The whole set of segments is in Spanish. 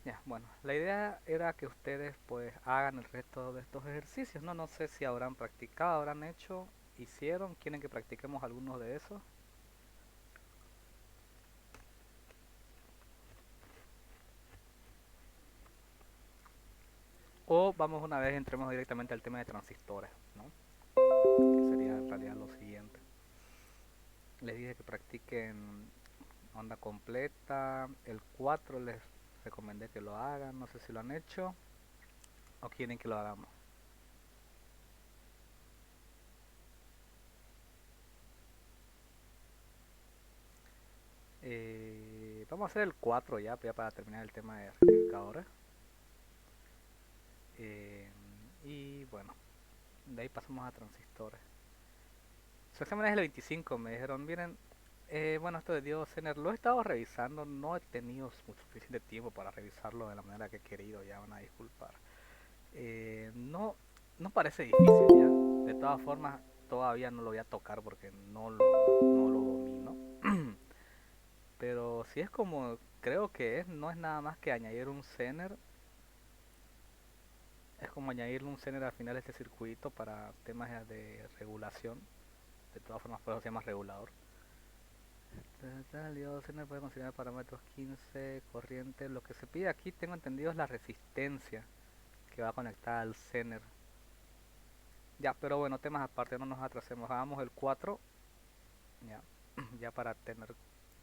Ya, bueno, la idea era que ustedes pues hagan el resto de estos ejercicios, ¿no? No sé si habrán practicado, habrán hecho, hicieron, quieren que practiquemos algunos de esos. O vamos una vez, entremos directamente al tema de transistores, ¿no? Que sería en realidad lo siguiente. Les dije que practiquen onda completa, el 4 les recomendé que lo hagan, no sé si lo han hecho o quieren que lo hagamos. Vamos a hacer el 4 ya para terminar el tema de rectificadores. Eh, y bueno, de ahí pasamos a transistores. Su examen es el 25, me dijeron, miren, bueno, esto de Dios Zener lo he estado revisando, no he tenido suficiente tiempo para revisarlo de la manera que he querido, ya van a disculpar. No, no parece difícil ya, de todas formas todavía no lo voy a tocar porque no lo domino. Pero si es como creo que es, no es nada más que añadir un zener, es como añadirle un zener al final de este circuito para temas de regulación, de todas formas por eso se llama regulador. El diodo zener puede considerar parámetros 15, corriente, lo que se pide aquí tengo entendido es la resistencia que va conectada al zener. Ya, pero bueno, temas aparte, no nos atrasemos, hagamos el 4, ya, ya para tener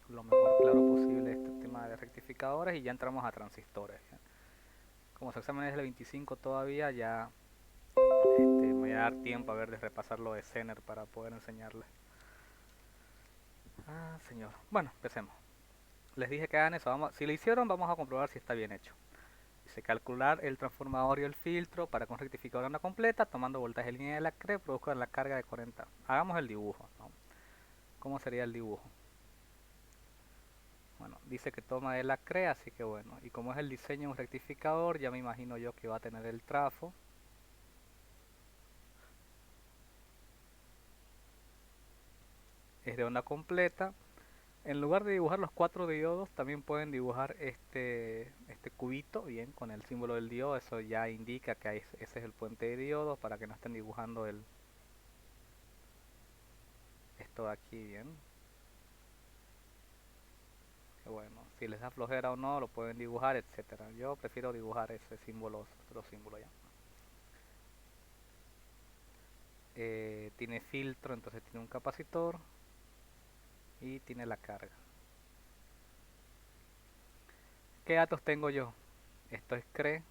lo mejor claro posible este tema de rectificadores y ya entramos a transistores. ¿Ya? Como su examen es el 25 todavía, ya me voy a dar tiempo a ver de repasar lo de Zener para poder enseñarles. Ah, señor. Bueno, empecemos. Les dije que hagan eso. Si lo hicieron, vamos a comprobar si está bien hecho. Dice calcular el transformador y el filtro para con rectificador onda completa, tomando voltaje en línea de la CRE, produzca la carga de 40. Hagamos el dibujo, ¿no? ¿Cómo sería el dibujo? Bueno, dice que toma de la CRE, así que bueno. Y como es el diseño de un rectificador, ya me imagino yo que va a tener el trafo. Es de onda completa. En lugar de dibujar los cuatro diodos, también pueden dibujar este cubito, bien, con el símbolo del diodo. Eso ya indica que ese es el puente de diodos para que no estén dibujando esto de aquí, bien. Que bueno, si les da flojera o no, lo pueden dibujar, etcétera. Yo prefiero dibujar ese símbolo, otro símbolo ya. Tiene filtro, entonces tiene un capacitor y tiene la carga. ¿Qué datos tengo yo? Esto es CRE,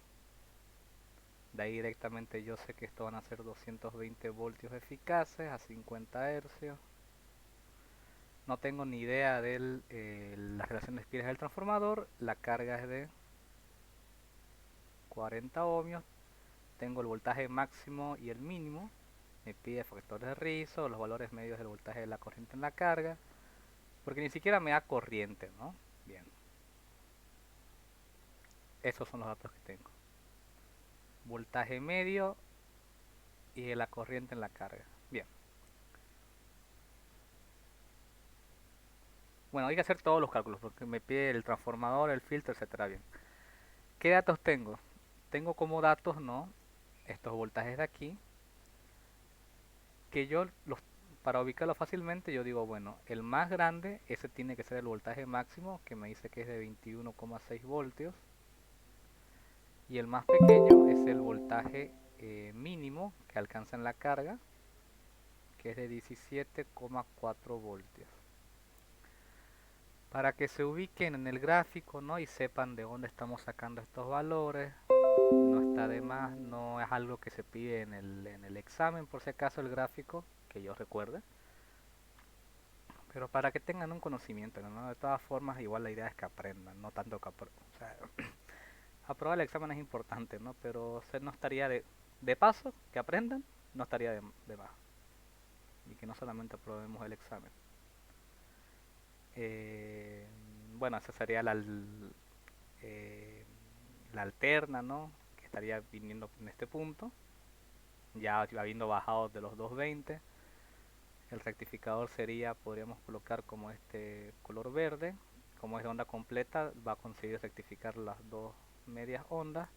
de ahí directamente yo sé que esto van a ser 220 voltios eficaces a 50 hercios. No tengo ni idea de la relación de espires del transformador. La carga es de 40 ohmios. Tengo el voltaje máximo y el mínimo. Me pide factores de rizo, los valores medios del voltaje de la corriente en la carga. Porque ni siquiera me da corriente, ¿no? Bien, esos son los datos que tengo. Voltaje medio y de la corriente en la carga. Bien. Bueno, hay que hacer todos los cálculos porque me pide el transformador, el filtro, etcétera. Bien. ¿Qué datos tengo? Tengo como datos, ¿no? Estos voltajes de aquí, que yo los para ubicarlo fácilmente yo digo, bueno, el más grande, ese tiene que ser el voltaje máximo, que me dice que es de 21,6 voltios, y el más pequeño es el voltaje mínimo que alcanza en la carga, que es de 17,4 voltios. Para que se ubiquen en el gráfico, ¿no? Y sepan de dónde estamos sacando estos valores, no está de más, no es algo que se pide en el examen, por si acaso el gráfico, que yo recuerde. Pero para que tengan un conocimiento, ¿no? De todas formas, igual la idea es que aprendan, no tanto que o sea, aprobar el examen es importante, ¿no? Pero no estaría de paso, que aprendan, no estaría de más. Y que no solamente aprobemos el examen. Eh, bueno, esa sería eh, la alterna, ¿no? Que estaría viniendo en este punto, ya habiendo bajado de los 220. El rectificador sería, podríamos colocar como este color verde, como es de onda completa, va a conseguir rectificar medias ondas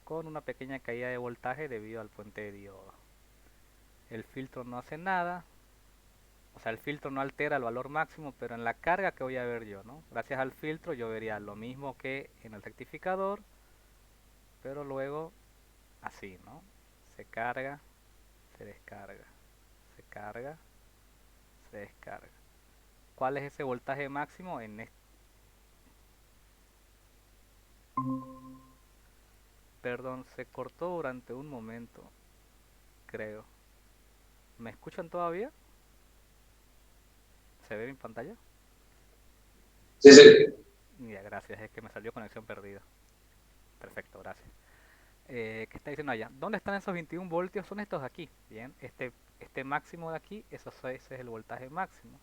con una pequeña caída de voltaje debido al puente de diodo. El filtro no hace nada, o sea, el filtro no altera el valor máximo, pero en la carga que voy a ver yo, ¿no? Gracias al filtro yo vería lo mismo que en el rectificador, pero luego así, ¿no? Se carga, se descarga, se carga, se descarga. ¿Cuál es ese voltaje máximo en este? Perdón, se cortó durante un momento, creo. ¿Me escuchan todavía? ¿Se ve mi pantalla? Sí, sí. Ya, gracias, es que me salió conexión perdida. Perfecto, gracias. ¿Qué está diciendo allá? ¿Dónde están esos 21 voltios? Son estos de aquí. Bien, este máximo de aquí, ese es el voltaje máximo.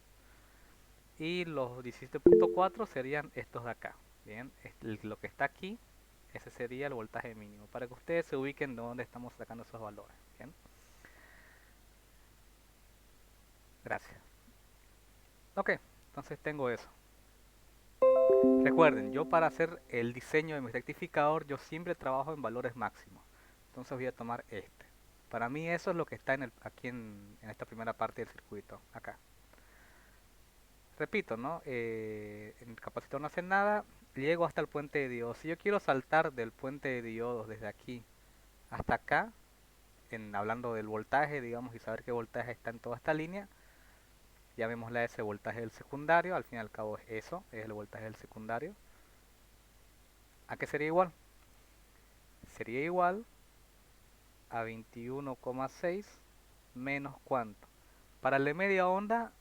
Y los 17.4 serían estos de acá. Bien, lo que está aquí, ese sería el voltaje mínimo. Para que ustedes se ubiquen de dónde estamos sacando esos valores. Bien, gracias. Ok, entonces tengo eso. Recuerden, yo para hacer el diseño de mi rectificador, yo siempre trabajo en valores máximos. Entonces voy a tomar este. Para mí eso es lo que está aquí en esta primera parte del circuito, acá. Repito, ¿no? En el capacitor no hace nada, llego hasta el puente de diodos. Si yo quiero saltar del puente de diodos desde aquí hasta acá, hablando del voltaje, digamos, y saber qué voltaje está en toda esta línea, llamémosle a ese voltaje del secundario, al fin y al cabo es eso, es el voltaje del secundario. ¿A qué sería igual? Sería igual a 21,6 menos cuánto. Para el de media onda,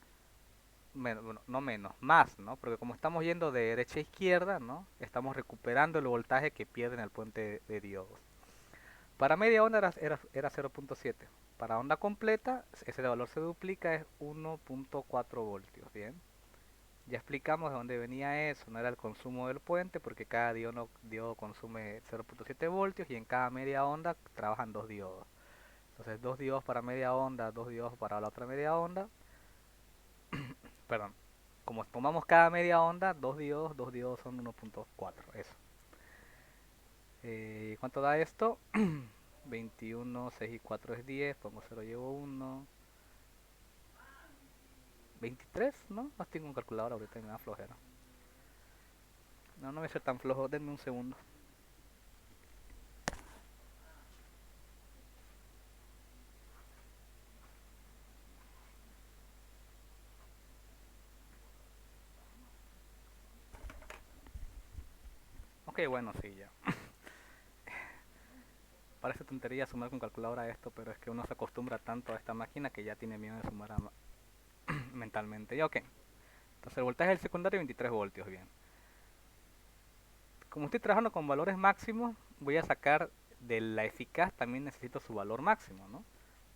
bueno, no menos, más, ¿no? Porque como estamos yendo de derecha a izquierda, ¿no? Estamos recuperando el voltaje que pierde en el puente de diodos. Para media onda era 0.7. Para onda completa, ese valor se duplica, es 1.4 voltios, ¿bien? Ya explicamos de dónde venía eso, no era el consumo del puente, porque cada diodo consume 0.7 voltios y en cada media onda trabajan dos diodos. Entonces, dos diodos para media onda, dos diodos para la otra media onda. Perdón, como tomamos cada media onda, dos diodos son 1.4, eso. ¿Cuánto da esto? 21, 6 y 4 es 10, pongo 0, llevo 1. 23, ¿no? No tengo un calculador ahorita, me da flojera. No, no voy a ser tan flojo, denme un segundo. Ok, bueno, sí, ya. Parece tontería sumar con calculadora esto, pero es que uno se acostumbra tanto a esta máquina que ya tiene miedo de sumar mentalmente. Ya, ok. Entonces el voltaje del secundario 23 voltios, bien. Como estoy trabajando con valores máximos, voy a sacar de la eficaz, también necesito su valor máximo, ¿no?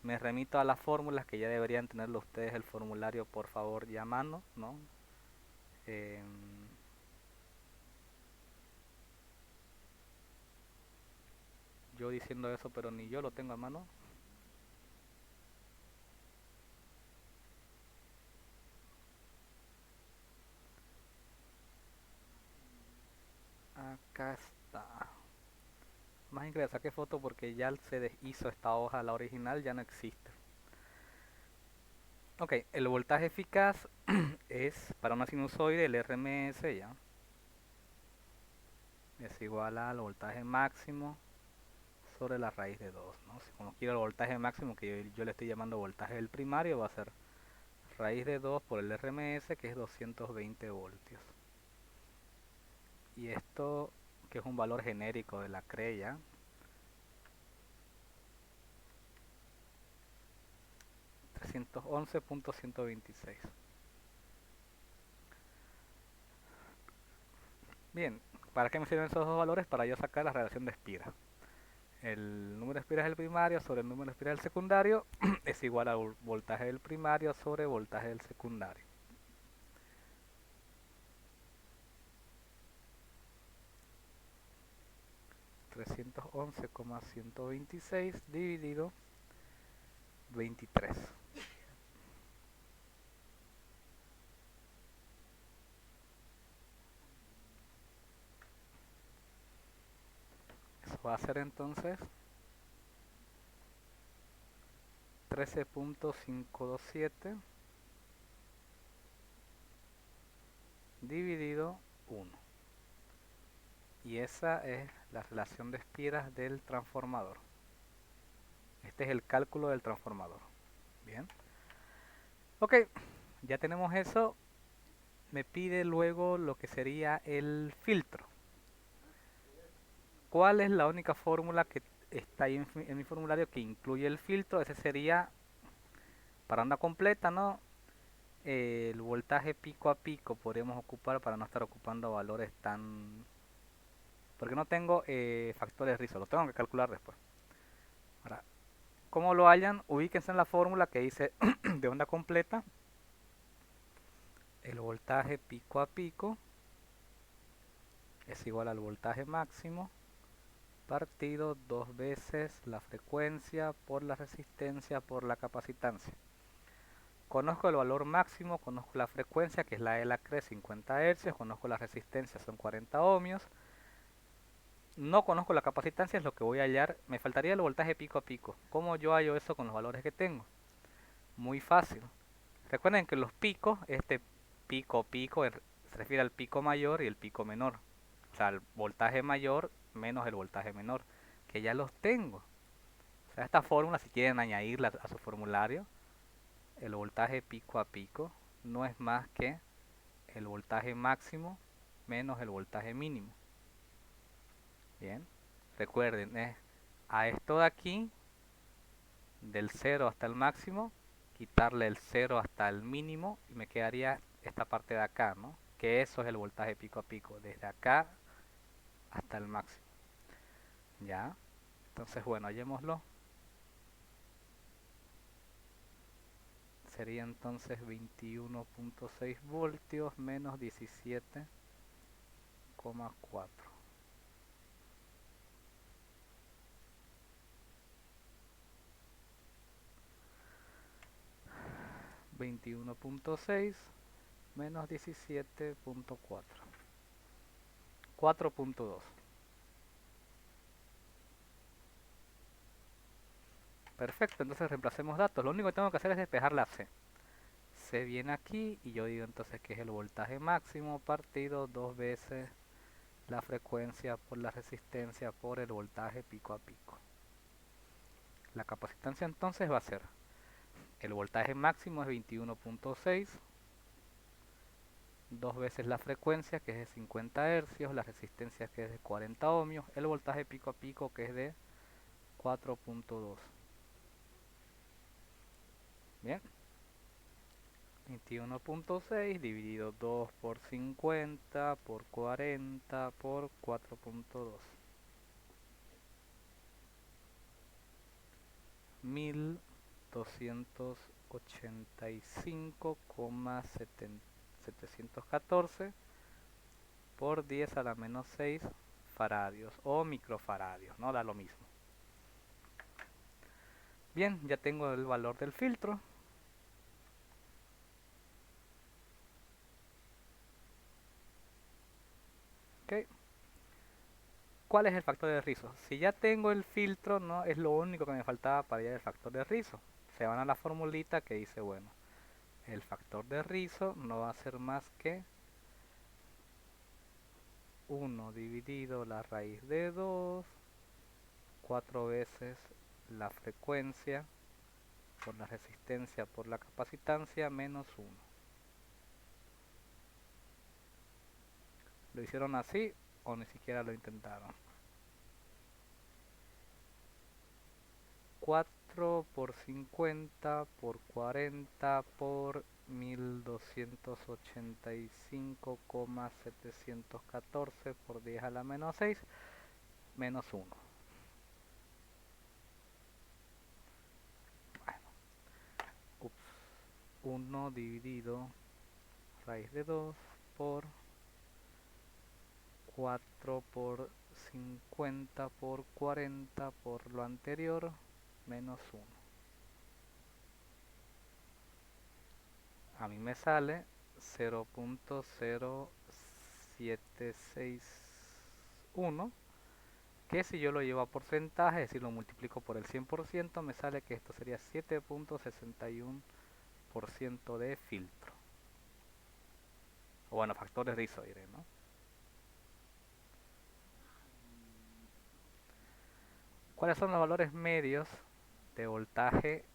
Me remito a las fórmulas que ya deberían tenerlo ustedes el formulario, por favor, ya a mano, ¿no? Eh, yo diciendo eso, pero ni yo lo tengo a mano. Acá está. Más bien que le saqué foto porque ya se deshizo esta hoja, la original ya no existe. Ok, el voltaje eficaz es para una sinusoide, el RMS ya. Es igual al voltaje máximo sobre la raíz de 2, ¿no? Si como quiero el voltaje máximo, que yo le estoy llamando voltaje del primario, va a ser raíz de 2 por el RMS, que es 220 voltios. Y esto, que es un valor genérico de la CRE, 311.126. Bien, ¿para qué me sirven esos dos valores? Para yo sacar la relación de espiras. El número de espiras del primario sobre el número de espiras del secundario es igual al voltaje del primario sobre voltaje del secundario. Trescientos once coma ciento veintiséis dividido 23. va a ser entonces 13.527 dividido 1. Y esa es la relación de espiras del transformador. Este es el cálculo del transformador. Bien. Ok, ya tenemos eso. Me pide luego lo que sería el filtro. ¿Cuál es la única fórmula que está ahí en mi formulario que incluye el filtro? Ese sería para onda completa, ¿no? El voltaje pico a pico podríamos ocupar para no estar ocupando valores tan... Porque no tengo factores RISO, lo tengo que calcular después. Ahora, ¿cómo lo hallan? Ubíquense en la fórmula que dice de onda completa. El voltaje pico a pico es igual al voltaje máximo partido 2 veces la frecuencia por la resistencia por la capacitancia. Conozco el valor máximo, conozco la frecuencia que es la de la CRE 50 Hz, conozco la resistencia son 40 ohmios. No conozco la capacitancia, es lo que voy a hallar. Me faltaría el voltaje pico a pico. ¿Cómo yo hallo eso con los valores que tengo? Muy fácil. Recuerden que los picos, este pico pico se refiere al pico mayor y el pico menor. O sea, el voltaje mayor menos el voltaje menor, que ya los tengo. O sea, esta fórmula, si quieren añadirla a su formulario, el voltaje pico a pico no es más que el voltaje máximo menos el voltaje mínimo. Bien, recuerden, a esto de aquí, del 0 hasta el máximo, quitarle el 0 hasta el mínimo y me quedaría esta parte de acá, ¿no? Que eso es el voltaje pico a pico, desde acá hasta el máximo. ¿Ya? Entonces, bueno, hallémoslo. Sería entonces 21.6 voltios menos 17,4. 21.6 menos 17.4. 4.2. Perfecto, entonces reemplacemos datos. Lo único que tengo que hacer es despejar la C. C viene aquí y yo digo entonces que es el voltaje máximo partido 2 veces la frecuencia por la resistencia por el voltaje pico a pico. La capacitancia entonces va a ser, el voltaje máximo es 21.6, 2 veces la frecuencia que es de 50 hercios, la resistencia que es de 40 ohmios, el voltaje pico a pico que es de 4.2. Bien, 21.6 dividido 2 por 50 por 40 por 4.2. 1285,714 por 10 a la menos 6 faradios o microfaradios, no da lo mismo. Bien, ya tengo el valor del filtro. Okay. ¿Cuál es el factor de rizo? Si ya tengo el filtro, no es lo único que me faltaba para hallar el factor de rizo. Se van a la formulita que dice, bueno, el factor de rizo no va a ser más que 1 dividido la raíz de 2, 4 veces la frecuencia por la resistencia por la capacitancia menos 1. ¿Lo hicieron así o ni siquiera lo intentaron? 4 por 50 por 40 por 1285,714 por 10 a la menos 6 menos 1. Bueno, 1 dividido raíz de 2 por 4 por 50 por 40 por lo anterior menos 1. A mí me sale 0.0761, que si yo lo llevo a porcentaje, es decir, lo multiplico por el 100%, me sale que esto sería 7.61% de filtro. O bueno, factores de Isoire, ¿no? ¿Cuáles son los valores medios de voltaje?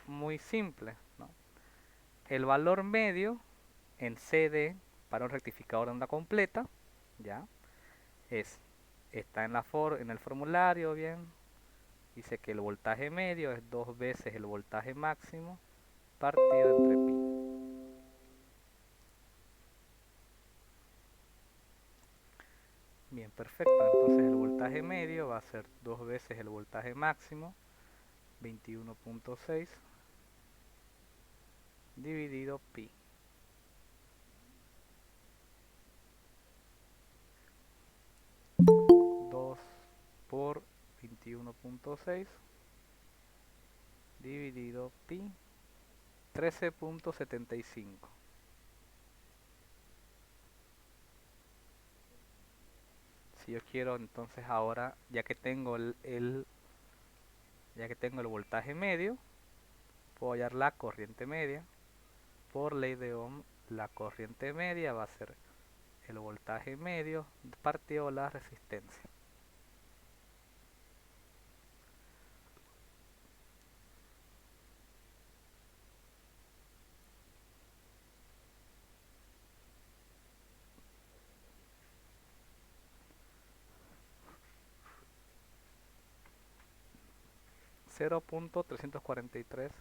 Muy simple, ¿no? El valor medio en CD para un rectificador de onda completa, ¿ya? Está en el formulario, bien. Dice que el voltaje medio es 2 veces el voltaje máximo partido entre pi. Bien, perfecto. Entonces el voltaje medio va a ser 2 veces el voltaje máximo, 21.6, dividido pi. 2 por 21.6 dividido pi, 13.75. Si yo quiero entonces ahora, ya que tengo ya que tengo el voltaje medio, puedo hallar la corriente media. Por ley de Ohm, la corriente media va a ser el voltaje medio partido la resistencia. Cero punto 343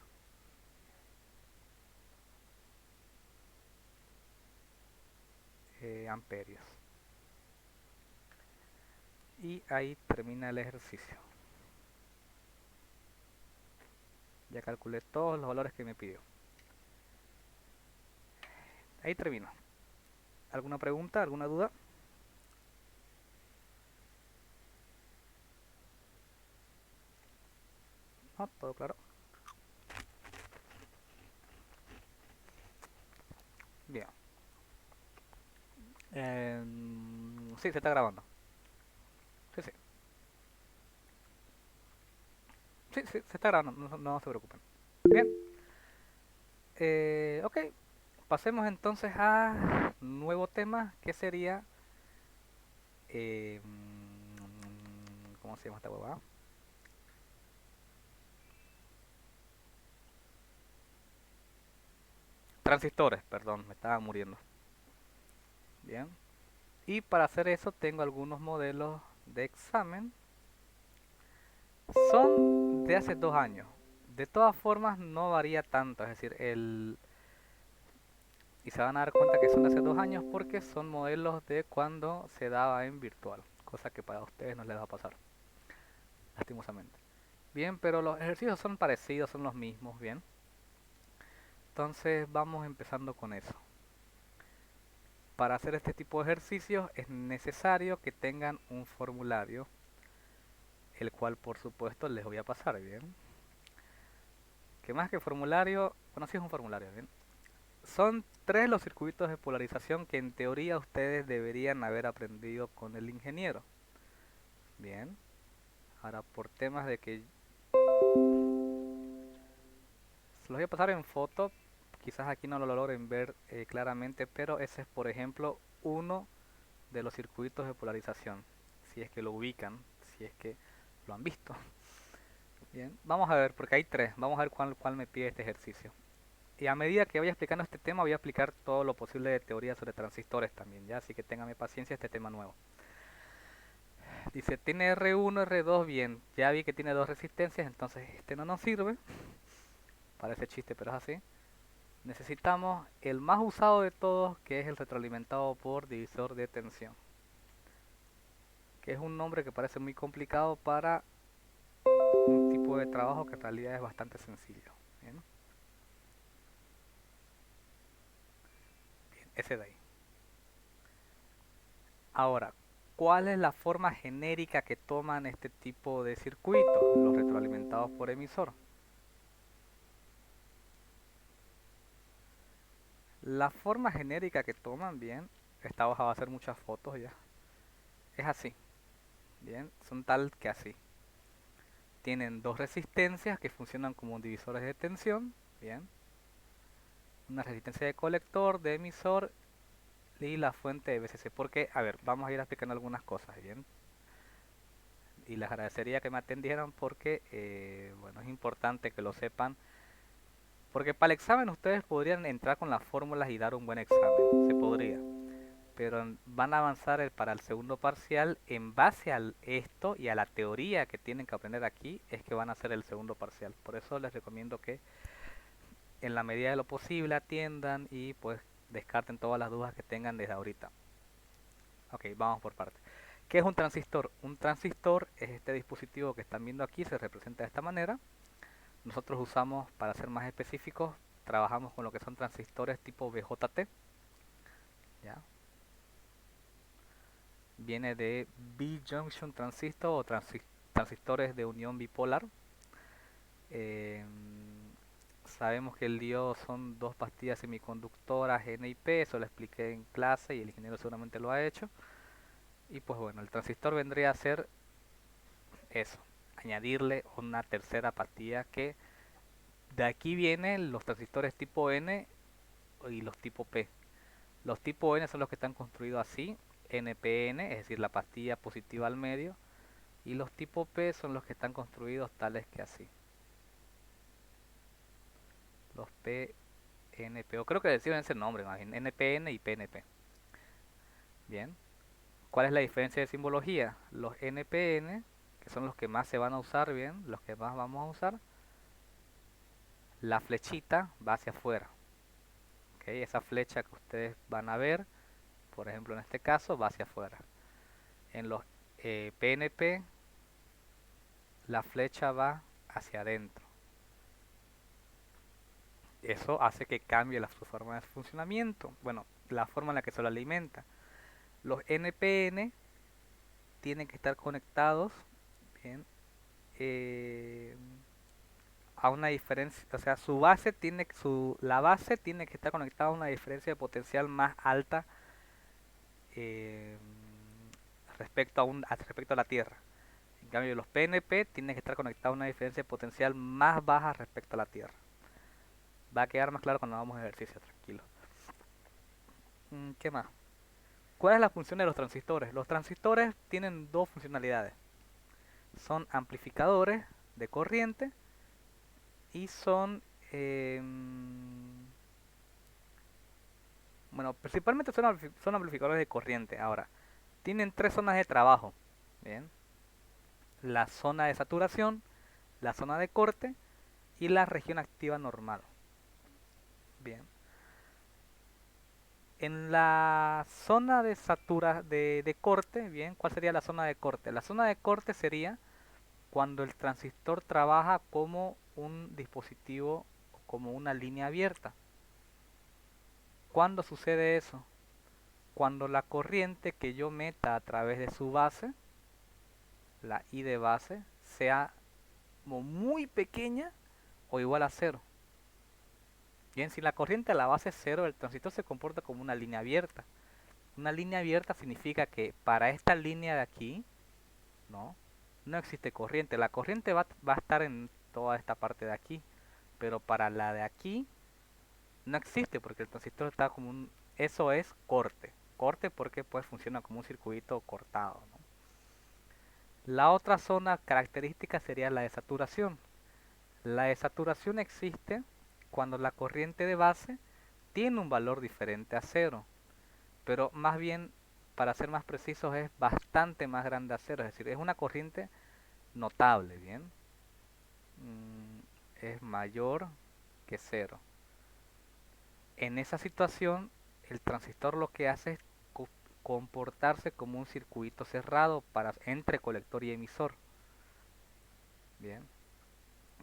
amperios. Y ahí termina el ejercicio. Ya calculé todos los valores que me pidió. Ahí termino. ¿Alguna pregunta? ¿Alguna duda? No, todo claro. Bien. Sí, se está grabando. Sí, sí. Sí, sí, se está grabando. No se preocupen. Bien. Ok. Pasemos entonces a nuevo tema, que sería... ¿cómo se llama esta huevada? Transistores, perdón, me estaba muriendo. Bien. Y para hacer eso tengo algunos modelos de examen. Son de hace 2 años. De todas formas no varía tanto, es decir, y se van a dar cuenta que son de hace 2 años porque son modelos de cuando se daba en virtual, cosa que para ustedes no les va a pasar, lastimosamente. Bien, pero los ejercicios son parecidos, son los mismos, bien. Entonces vamos empezando con eso. Para hacer este tipo de ejercicios es necesario que tengan un formulario, el cual por supuesto les voy a pasar, bien. Que más que formulario, bueno, sí es un formulario, bien. Son 3 los circuitos de polarización que en teoría ustedes deberían haber aprendido con el ingeniero. Bien. Ahora por temas de que se los voy a pasar en foto, quizás aquí no lo logren ver claramente, pero ese es por ejemplo uno de los circuitos de polarización, si es que lo ubican, si es que lo han visto. Bien, vamos a ver, porque hay 3, vamos a ver cuál me pide este ejercicio. Y a medida que vaya explicando este tema, voy a explicar todo lo posible de teoría sobre transistores también, ¿ya? Así que téngame paciencia, este tema nuevo. Dice, tiene R1, R2, bien. Ya vi que tiene 2 resistencias, entonces este no nos sirve. Parece chiste, pero es así. Necesitamos el más usado de todos, que es el retroalimentado por divisor de tensión. Que es un nombre que parece muy complicado para un tipo de trabajo que en realidad es bastante sencillo. Bien, bien, ese de ahí. Ahora, ¿cuál es la forma genérica que toman este tipo de circuitos, los retroalimentados por emisor? La forma genérica que toman, bien, esta hoja va a hacer muchas fotos ya, es así. Bien, son tal que así. Tienen dos resistencias que funcionan como divisores de tensión. Bien, una resistencia de colector, de emisor y la fuente de BCC. Porque, a ver, vamos a ir explicando algunas cosas. Bien, y les agradecería que me atendieran porque, bueno, es importante que lo sepan. Porque para el examen ustedes podrían entrar con las fórmulas y dar un buen examen. Se podría. Pero van a avanzar para el segundo parcial en base a esto y a la teoría que tienen que aprender aquí es que van a hacer el segundo parcial. Por eso les recomiendo que en la medida de lo posible atiendan y pues descarten todas las dudas que tengan desde ahorita. Ok, vamos por partes. ¿Qué es un transistor? Un transistor es este dispositivo que están viendo aquí, se representa de esta manera. Nosotros usamos, para ser más específicos, trabajamos con lo que son transistores tipo BJT, ¿ya? Viene de B-junction transistor o transistores de unión bipolar. Eh, Sabemos que el diodo son dos pastillas semiconductoras N y P, eso lo expliqué en clase y el ingeniero seguramente lo ha hecho. Y pues bueno, el transistor vendría a ser eso, añadirle una tercera pastilla que de aquí vienen los transistores tipo N y los tipo P. Los tipo N son los que están construidos así, NPN, es decir, la pastilla positiva al medio, y los tipo P son los que están construidos tales que así. Los PNP, o creo que decían ese nombre más bien, NPN y PNP. Bien. ¿Cuál es la diferencia de simbología? Los NPN, que son los que más se van a usar, bien, los que más vamos a usar, la flechita va hacia afuera. ¿Okay? Esa flecha que ustedes van a ver, por ejemplo en este caso, va hacia afuera. En los PNP, la flecha va hacia adentro. Eso hace que cambie su forma de funcionamiento. Bueno, la forma en la que se lo alimenta. Los NPN tienen que estar conectados, bien, eh, a una diferencia, o sea, la base tiene que estar conectada a una diferencia de potencial más alta, eh, respecto a la Tierra. En cambio, los PNP tienen que estar conectados a una diferencia de potencial más baja respecto a la Tierra. Va a quedar más claro cuando hagamos ejercicio, tranquilo. ¿Qué más? ¿Cuál es la función de los transistores? Los transistores tienen dos funcionalidades. Son amplificadores de corriente y eh, bueno, principalmente son amplificadores de corriente. Ahora, tienen tres zonas de trabajo. Bien, la zona de saturación, la zona de corte y la región activa normal. Bien, en la zona de corte, bien, ¿cuál sería la zona de corte? La zona de corte sería cuando el transistor trabaja como un dispositivo, como una línea abierta. ¿Cuándo sucede eso? Cuando la corriente que yo meta a través de su base, la I de base, sea muy pequeña o igual a cero. Bien, si la corriente a la base es cero, el transistor se comporta como una línea abierta. Una línea abierta significa que para esta línea de aquí, ¿no? No existe corriente. La corriente va a estar en toda esta parte de aquí. Pero para la de aquí no existe porque el transistor está como un... Eso es corte. Corte porque pues funciona como un circuito cortado, ¿no? La otra zona característica sería la de saturación. La desaturación existe cuando la corriente de base tiene un valor diferente a cero, pero más bien, para ser más precisos, es bastante más grande a cero, es decir, es una corriente notable, ¿bien? Es mayor que cero. En esa situación, el transistor lo que hace es comportarse como un circuito cerrado entre colector y emisor, ¿bien?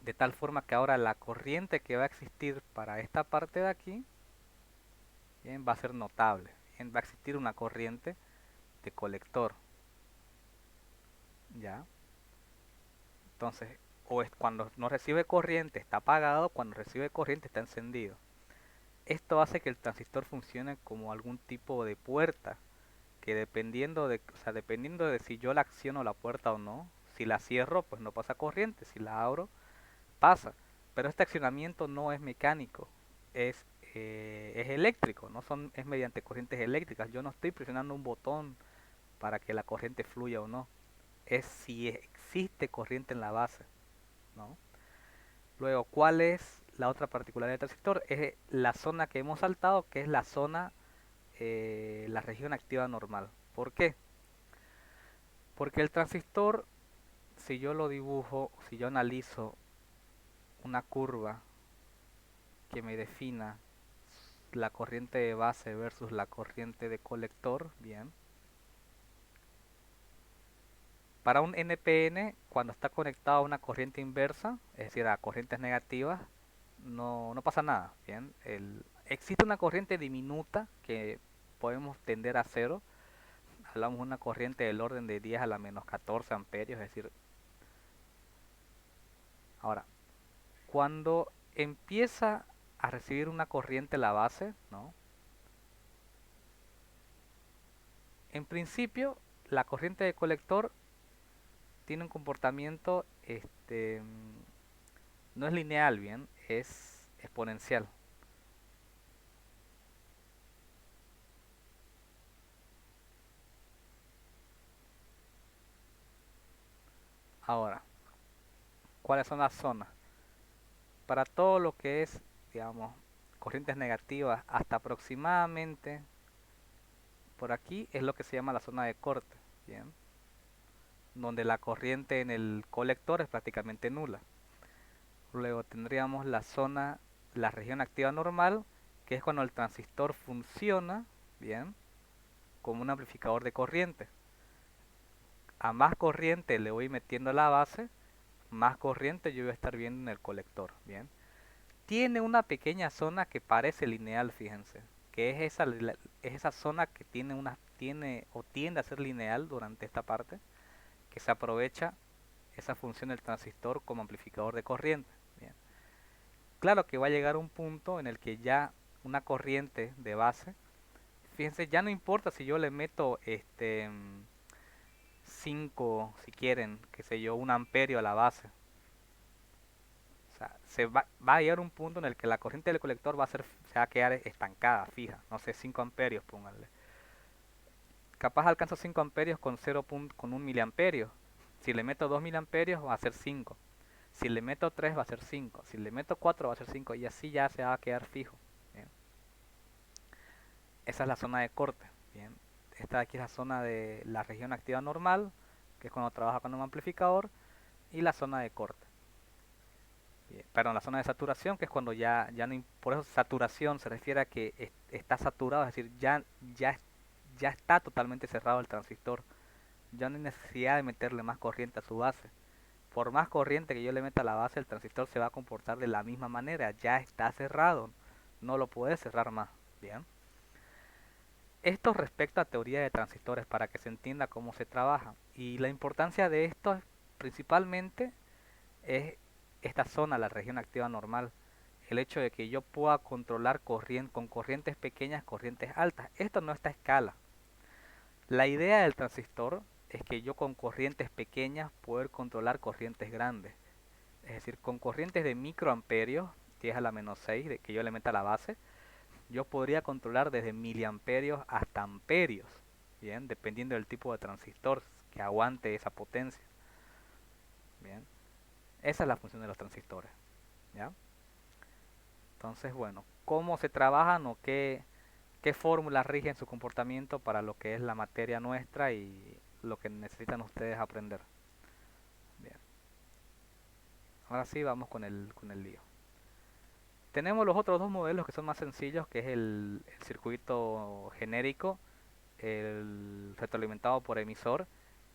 De tal forma que ahora la corriente que va a existir para esta parte de aquí, bien, va a ser notable. Bien, va a existir una corriente de colector, ¿ya? Entonces, o es cuando no recibe corriente está apagado, cuando recibe corriente está encendido. Esto hace que el transistor funcione como algún tipo de puerta que dependiendo de si yo la acciono la puerta o no, si la cierro, pues no pasa corriente, si la abro, pasa. Pero este accionamiento no es mecánico, es, es eléctrico, no son, es mediante corrientes eléctricas. Yo no estoy presionando un botón para que la corriente fluya o no. Es si existe corriente en la base, ¿no? Luego, ¿cuál es la otra particularidad del transistor? Es la zona que hemos saltado, que es la zona, la región activa normal. ¿Por qué? Porque el transistor, si yo lo dibujo, si yo analizo una curva que me defina la corriente de base versus la corriente de colector, bien. Para un NPN, cuando está conectado a una corriente inversa, es decir, a corrientes negativas, no pasa nada, bien. Existe una corriente diminuta que podemos tender a cero. Hablamos de una corriente del orden de 10 a la menos 14 amperios, es decir, ahora, cuando empieza a recibir una corriente la base, ¿no? En principio, la corriente de colector tiene un comportamiento, no es lineal, bien, es exponencial. Ahora, ¿cuáles son las zonas? Para todo lo que es, digamos, corrientes negativas hasta aproximadamente por aquí es lo que se llama la zona de corte, bien, donde la corriente en el colector es prácticamente nula. Luego tendríamos la zona, la región activa normal, que es cuando el transistor funciona, bien, como un amplificador de corriente. A más corriente le voy metiendo a la base, más corriente yo voy a estar viendo en el colector, bien. Tiene una pequeña zona que parece lineal, fíjense, que es esa zona que tiene o tiende a ser lineal durante esta parte, que se aprovecha esa función del transistor como amplificador de corriente. Bien. Claro que va a llegar un punto en el que ya una corriente de base, fíjense, ya no importa si yo le meto 5, si quieren, qué sé yo, un amperio a la base. O sea, va a llegar un punto en el que la corriente del colector se va a quedar estancada, fija. No sé, 5 amperios, pónganle. Capaz alcanzo 5 amperios con con 1 miliamperio. Si le meto 2 miliamperios va a ser 5. Si le meto 3 va a ser 5. Si le meto 4 va a ser 5. Y así ya se va a quedar fijo. Bien. Esa es la zona de corte. Bien. Esta de aquí es la zona de la región activa normal, que es cuando trabaja con un amplificador. Y la zona de corte. Perdón, la zona de saturación, que es cuando ya no, por eso saturación se refiere a que está saturado, es decir, ya está totalmente cerrado el transistor. Ya no hay necesidad de meterle más corriente a su base. Por más corriente que yo le meta a la base, el transistor se va a comportar de la misma manera, ya está cerrado, no lo puede cerrar más. Bien. Esto respecto a teoría de transistores, para que se entienda cómo se trabaja. Y la importancia de esto principalmente es esta zona, la región activa normal. El hecho de que yo pueda controlar con corrientes pequeñas, corrientes altas. Esto no está a escala. La idea del transistor es que yo con corrientes pequeñas poder controlar corrientes grandes. Es decir, con corrientes de microamperios, 10 a la menos 6, de que yo le meta a la base, yo podría controlar desde miliamperios hasta amperios. Bien, dependiendo del tipo de transistor que aguante esa potencia. Bien, esa es la función de los transistores. ¿Ya? Entonces, bueno, ¿cómo se trabajan o qué fórmulas rigen su comportamiento para lo que es la materia nuestra y lo que necesitan ustedes aprender? Bien, ahora sí vamos con el lío. Tenemos los otros dos modelos que son más sencillos, que es el circuito genérico, el retroalimentado por emisor,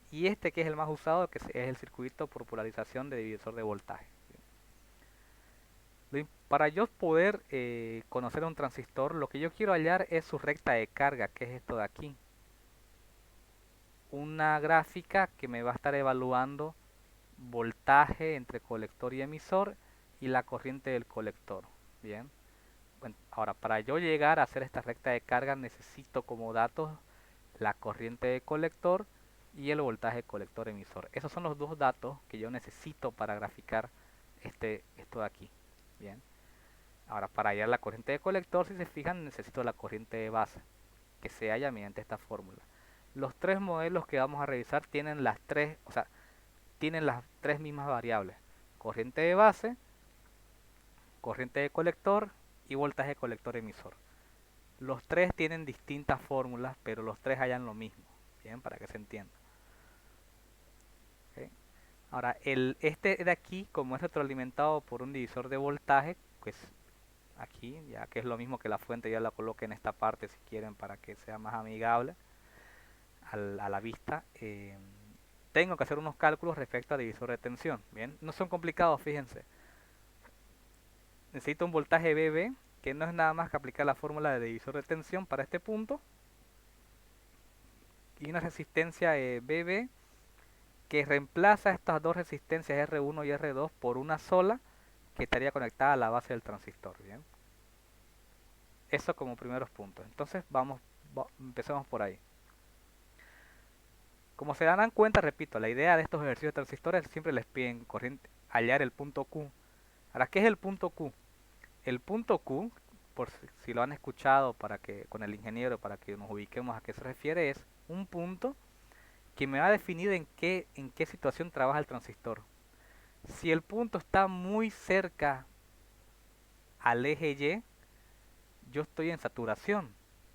y este que es el más usado, que es el circuito por polarización de divisor de voltaje. Para yo poder conocer un transistor, lo que yo quiero hallar es su recta de carga, que es esto de aquí. Una gráfica que me va a estar evaluando voltaje entre colector y emisor y la corriente del colector. Bien. Bueno, ahora, para yo llegar a hacer esta recta de carga necesito como datos la corriente de colector y el voltaje colector emisor. Esos son los dos datos que yo necesito para graficar esto de aquí. Bien. Ahora, para hallar la corriente de colector, si se fijan, necesito la corriente de base, que se halla mediante esta fórmula. Los tres modelos que vamos a revisar tienen las tres, o sea, tienen las tres mismas variables: corriente de base, corriente de colector y voltaje colector emisor. Los tres tienen distintas fórmulas, pero los tres hallan lo mismo. Bien, para que se entienda. ¿Okay? Ahora, este de aquí, como es retroalimentado por un divisor de voltaje, pues aquí, ya que es lo mismo que la fuente, ya la coloque en esta parte si quieren para que sea más amigable a la vista. Tengo que hacer unos cálculos respecto al divisor de tensión. Bien, no son complicados, fíjense. Necesito un voltaje BB, que no es nada más que aplicar la fórmula de divisor de tensión para este punto, y una resistencia BB que reemplaza estas dos resistencias R1 y R2 por una sola que estaría conectada a la base del transistor. Bien, eso como primeros puntos. Entonces empecemos por ahí. Como se darán cuenta, repito, la idea de estos ejercicios de transistores siempre les piden hallar el punto Q. Ahora, ¿qué es el punto Q? El punto Q, por si lo han escuchado con el ingeniero, para que nos ubiquemos a qué se refiere, es un punto que me va a definir en qué situación trabaja el transistor. Si el punto está muy cerca al eje Y, yo estoy en saturación,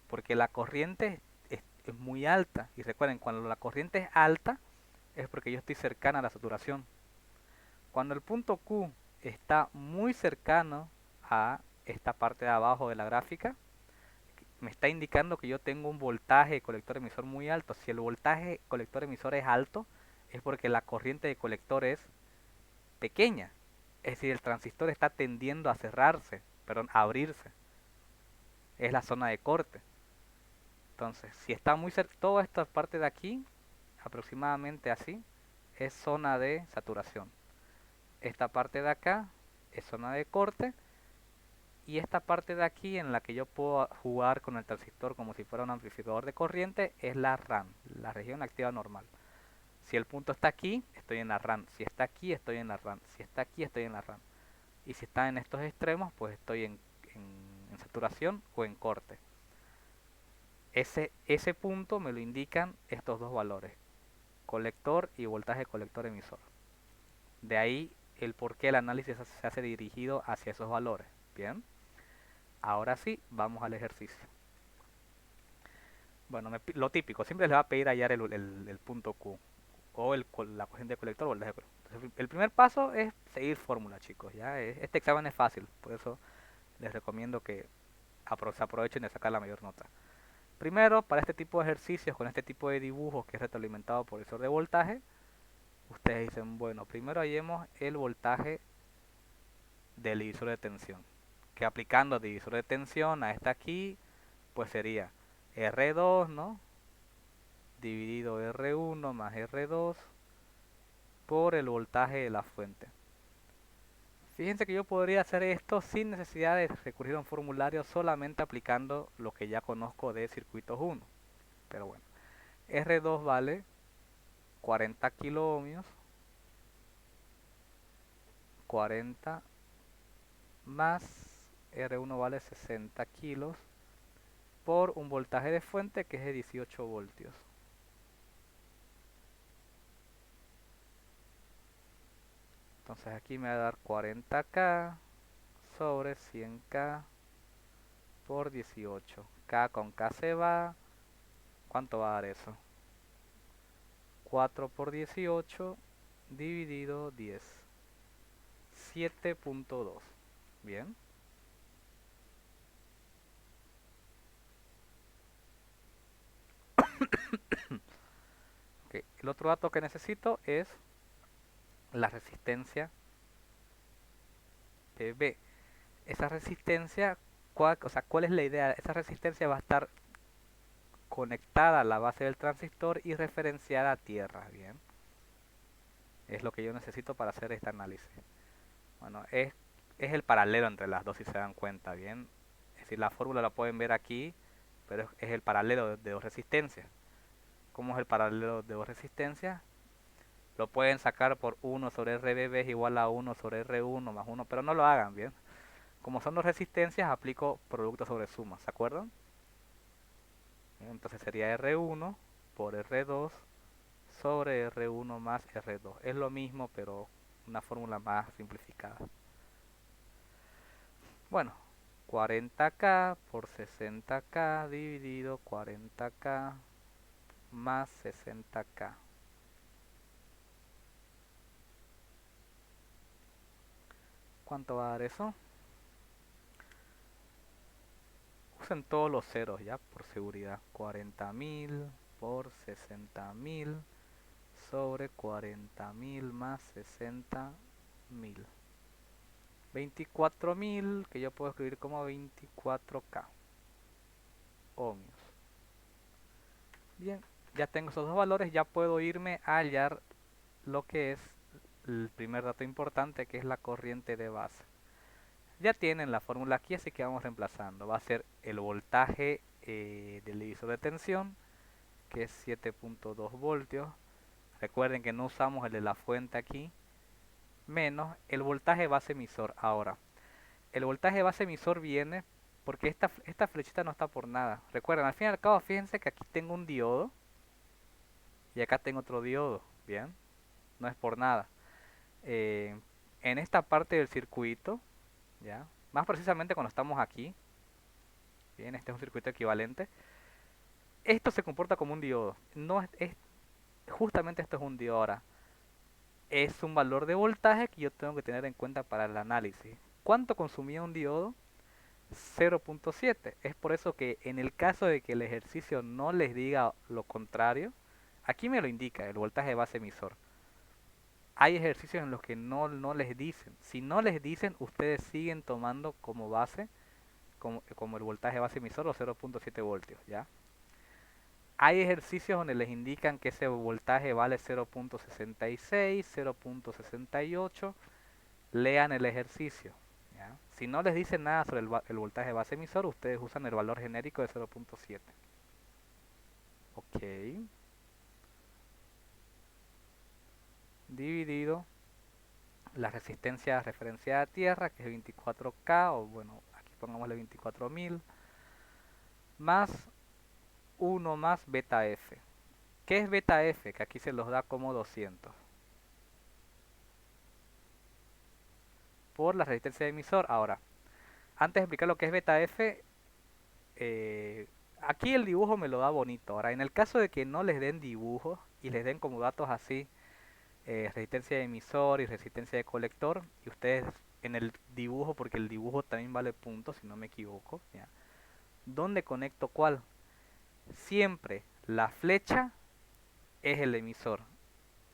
porque la corriente es muy alta. Y recuerden, cuando la corriente es alta, es porque yo estoy cercana a la saturación. Cuando el punto Q está muy cercano a esta parte de abajo de la gráfica, me está indicando que yo tengo un voltaje de colector emisor muy alto. Si el voltaje colector emisor es alto, es porque la corriente de colector es pequeña. Es decir, el transistor está tendiendo a cerrarse, perdón, a abrirse. Es la zona de corte. Entonces, si está muy cerca, toda esta parte de aquí, aproximadamente así, es zona de saturación. Esta parte de acá es zona de corte. Y esta parte de aquí en la que yo puedo jugar con el transistor como si fuera un amplificador de corriente es la RAM, la región activa normal. Si el punto está aquí, estoy en la RAM. Si está aquí, estoy en la RAM. Si está aquí, estoy en la RAM. Y si está en estos extremos, pues estoy en saturación o en corte. Ese punto me lo indican estos dos valores: colector y voltaje colector emisor. De ahí el por qué el análisis se hace dirigido hacia esos valores. Bien, ahora sí, vamos al ejercicio. Bueno, lo típico, siempre les va a pedir hallar el punto Q o la corriente de colector o el de colector. Entonces, el primer paso es seguir fórmula, chicos. ¿Ya? Este examen es fácil, por eso les recomiendo que se aprovechen de sacar la mayor nota. Primero, para este tipo de ejercicios, con este tipo de dibujos que es retroalimentado por divisor de voltaje, ustedes dicen, bueno, primero hallemos el voltaje del divisor de tensión. Que aplicando divisor de tensión a esta aquí, pues sería R2, ¿no? Dividido R1 más R2 por el voltaje de la fuente. Fíjense que yo podría hacer esto sin necesidad de recurrir a un formulario, solamente aplicando lo que ya conozco de circuitos 1. Pero bueno, R2 vale 40 kiloohmios, 40 más R1 vale 60 kilos por un voltaje de fuente que es de 18 voltios. Entonces aquí me va a dar 40K sobre 100K por 18. K con K se va. ¿Cuánto va a dar eso? 4 por 18 dividido 10. 7.2. Bien. Okay. El otro dato que necesito es la resistencia B. Esa resistencia, ¿cuál es la idea? Esa resistencia va a estar conectada a la base del transistor y referenciada a tierra. Bien. Es lo que yo necesito para hacer este análisis. Bueno, es el paralelo entre las dos, si se dan cuenta. Bien. Es decir, la fórmula la pueden ver aquí, pero es el paralelo de dos resistencias. como es el paralelo de dos resistencias, lo pueden sacar por 1 sobre RBB es igual a 1 sobre R1 más 1, pero no lo hagan, ¿bien? Como son dos resistencias, aplico producto sobre suma, ¿se acuerdan? Entonces sería R1 por R2 sobre R1 más R2. Es lo mismo, pero una fórmula más simplificada. Bueno, 40K por 60K dividido 40K más 60K. ¿Cuánto va a dar eso? Usen todos los ceros ya, por seguridad. 40.000 por 60.000 sobre 40.000 más 60.000. 24.000, que yo puedo escribir como 24K ohmios. Bien, ya tengo esos dos valores, ya puedo irme a hallar lo que es el primer dato importante, que es la corriente de base. Ya tienen la fórmula aquí, así que vamos reemplazando. Va a ser el voltaje del divisor de tensión, que es 7.2 voltios. Recuerden que no usamos el de la fuente aquí, menos el voltaje base emisor. Ahora, el voltaje base emisor viene porque esta flechita no está por nada. Recuerden, al fin y al cabo, fíjense que aquí tengo un diodo y acá tengo otro diodo. Bien, no es por nada. Eh, en esta parte del circuito, ya, más precisamente cuando estamos aquí, bien, este es un circuito equivalente. Esto se comporta como un diodo. No justamente esto es un diodo ahora. Es un valor de voltaje que yo tengo que tener en cuenta para el análisis. ¿Cuánto consumía un diodo? 0.7. Es por eso que en el caso de que el ejercicio no les diga lo contrario, aquí me lo indica el voltaje base emisor. Hay ejercicios en los que no les dicen. Si no les dicen, ustedes siguen tomando como base, como el voltaje base emisor, los 0.7 voltios, ¿ya? Hay ejercicios donde les indican que ese voltaje vale 0.66, 0.68. Lean el ejercicio, ¿ya? Si no les dicen nada sobre el voltaje base emisor, ustedes usan el valor genérico de 0.7. Ok. Dividido la resistencia referenciada a tierra, que es 24K, o bueno, aquí pongámosle 24.000, más 1 más beta F. ¿Qué es beta F? Que aquí se los da como 200. Por la resistencia de emisor. Ahora, antes de explicar lo que es beta F, aquí el dibujo me lo da bonito. Ahora, en el caso de que no les den dibujos y les den como datos así, resistencia de emisor y resistencia de colector, y ustedes en el dibujo, porque el dibujo también vale puntos, si no me equivoco, ¿ya? ¿Dónde conecto cuál? Siempre la flecha es el emisor,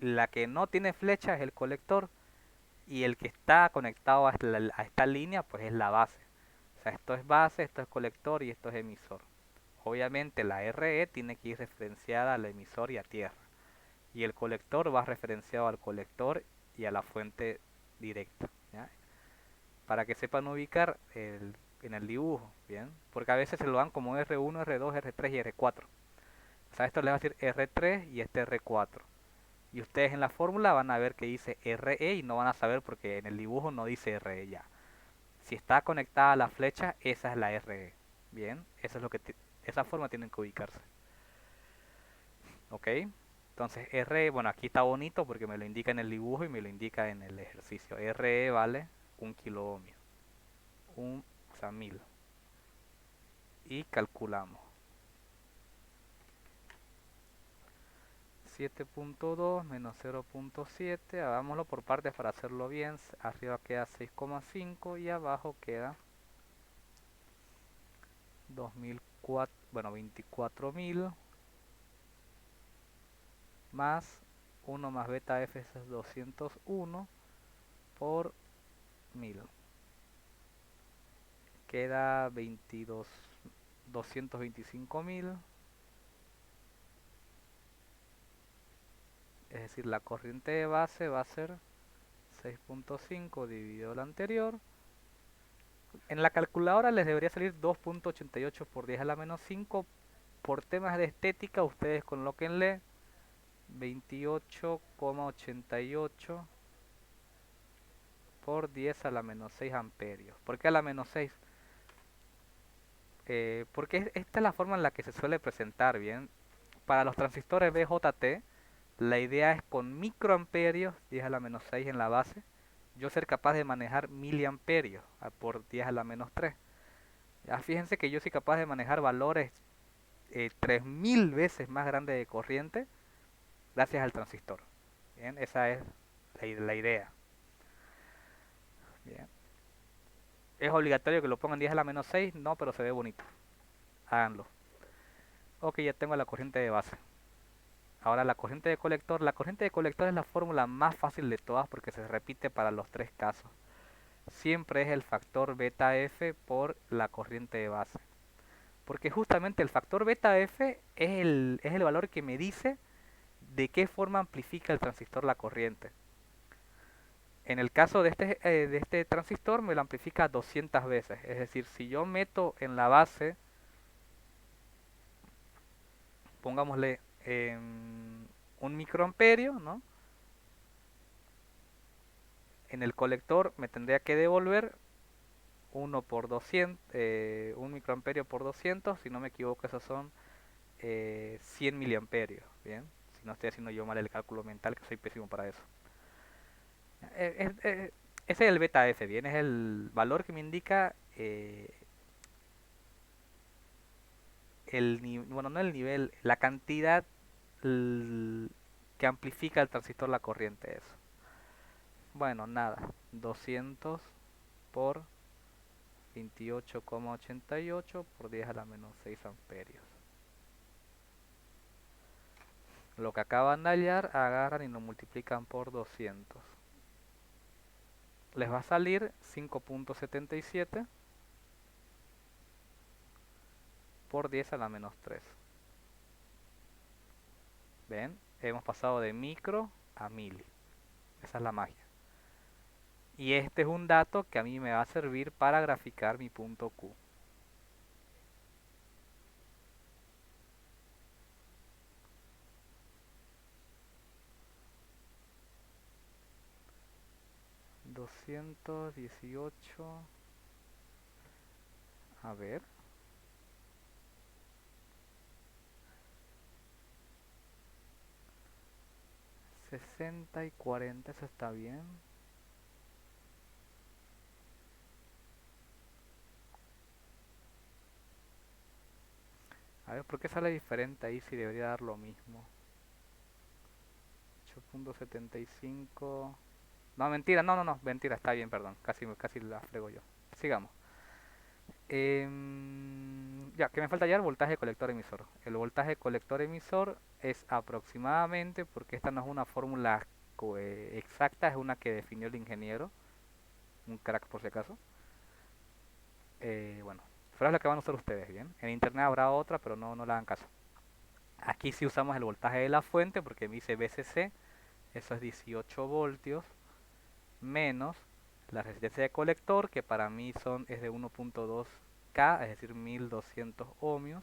la que no tiene flecha es el colector, y el que está conectado a esta línea pues es la base. O sea, esto es base, esto es colector y esto es emisor. Obviamente la RE tiene que ir referenciada al emisor y a tierra. Y el colector va referenciado al colector y a la fuente directa, ¿ya? Para que sepan ubicar en el dibujo, ¿bien? Porque a veces se lo dan como R1, R2, R3 y R4. O sea, esto les va a decir R3 y este R4. Y ustedes en la fórmula van a ver que dice RE y no van a saber porque en el dibujo no dice RE ya. Si está conectada a la flecha, esa es la RE. Bien, eso es lo que esa forma tienen que ubicarse. ¿Ok? Entonces RE, bueno, aquí está bonito porque me lo indica en el dibujo y me lo indica en el ejercicio. RE vale 1 kilo ohmio. O sea, 1000. Y calculamos. 7.2 menos 0.7, hagámoslo por partes para hacerlo bien. Arriba queda 6,5 y abajo queda 2004, bueno, 24.000 más 1 más beta F es 201 por 1000. Queda 225.000. Es decir, la corriente de base va a ser 6.5 dividido lo anterior. En la calculadora les debería salir 2.88 por 10 a la menos 5 por temas de estética, ustedes colóquenle 28,88 por 10 a la menos 6 amperios. ¿Por qué a la menos 6? Porque esta es la forma en la que se suele presentar, ¿bien? Para los transistores BJT, la idea es con microamperios, 10 a la menos 6 en la base, yo ser capaz de manejar miliamperios por 10 a la menos 3. Ya fíjense que yo soy capaz de manejar valores 3000 veces más grandes de corriente gracias al transistor. Bien, esa es la idea. Bien. ¿Es obligatorio que lo pongan 10 a la menos 6? No, pero se ve bonito. Háganlo. Ok, ya tengo la corriente de base. Ahora la corriente de colector. La corriente de colector es la fórmula más fácil de todas porque se repite para los tres casos. Siempre es el factor beta F por la corriente de base. Porque justamente el factor beta F es el valor que me dice de qué forma amplifica el transistor la corriente. En el caso de este transistor me lo amplifica 200 veces. Es decir, si yo meto en la base, pongámosle un microamperio, ¿no? En el colector me tendría que devolver 1 por 200, 1 microamperio por 200, si no me equivoco esos son 100 miliamperios, ¿bien? Si no estoy haciendo yo mal el cálculo mental, que soy pésimo para eso. Ese es el beta F, ¿bien? Es el valor que me indica bueno, no el nivel, la cantidad que amplifica el transistor la corriente, eso. Bueno, nada, 200 por 28,88 por 10 a la menos 6 amperios. Lo que acaban de hallar, agarran y lo multiplican por 200. Les va a salir 5,77 por 10 a la menos 3. ¿Ven? Hemos pasado de micro a mili. Esa es la magia. Y este es un dato que a mí me va a servir para graficar mi punto Q. $218. A ver. 60 y 40, eso está bien. A ver, ¿por qué sale diferente ahí si debería dar lo mismo? 8,75. No, mentira, no, mentira, está bien, perdón. Casi la frego yo. Sigamos. Ya, que me falta ya el voltaje colector emisor. El voltaje colector emisor es aproximadamente, porque esta no es una fórmula exacta, es una que definió el ingeniero, un crack por si acaso. Bueno, pero es la que van a usar ustedes, ¿bien? En internet habrá otra, pero no le hagan caso. Aquí sí usamos el voltaje de la fuente, porque me dice VCC, eso es 18 voltios, menos la resistencia de colector, que para mí es de 1,2 K, es decir, 1200 ohmios,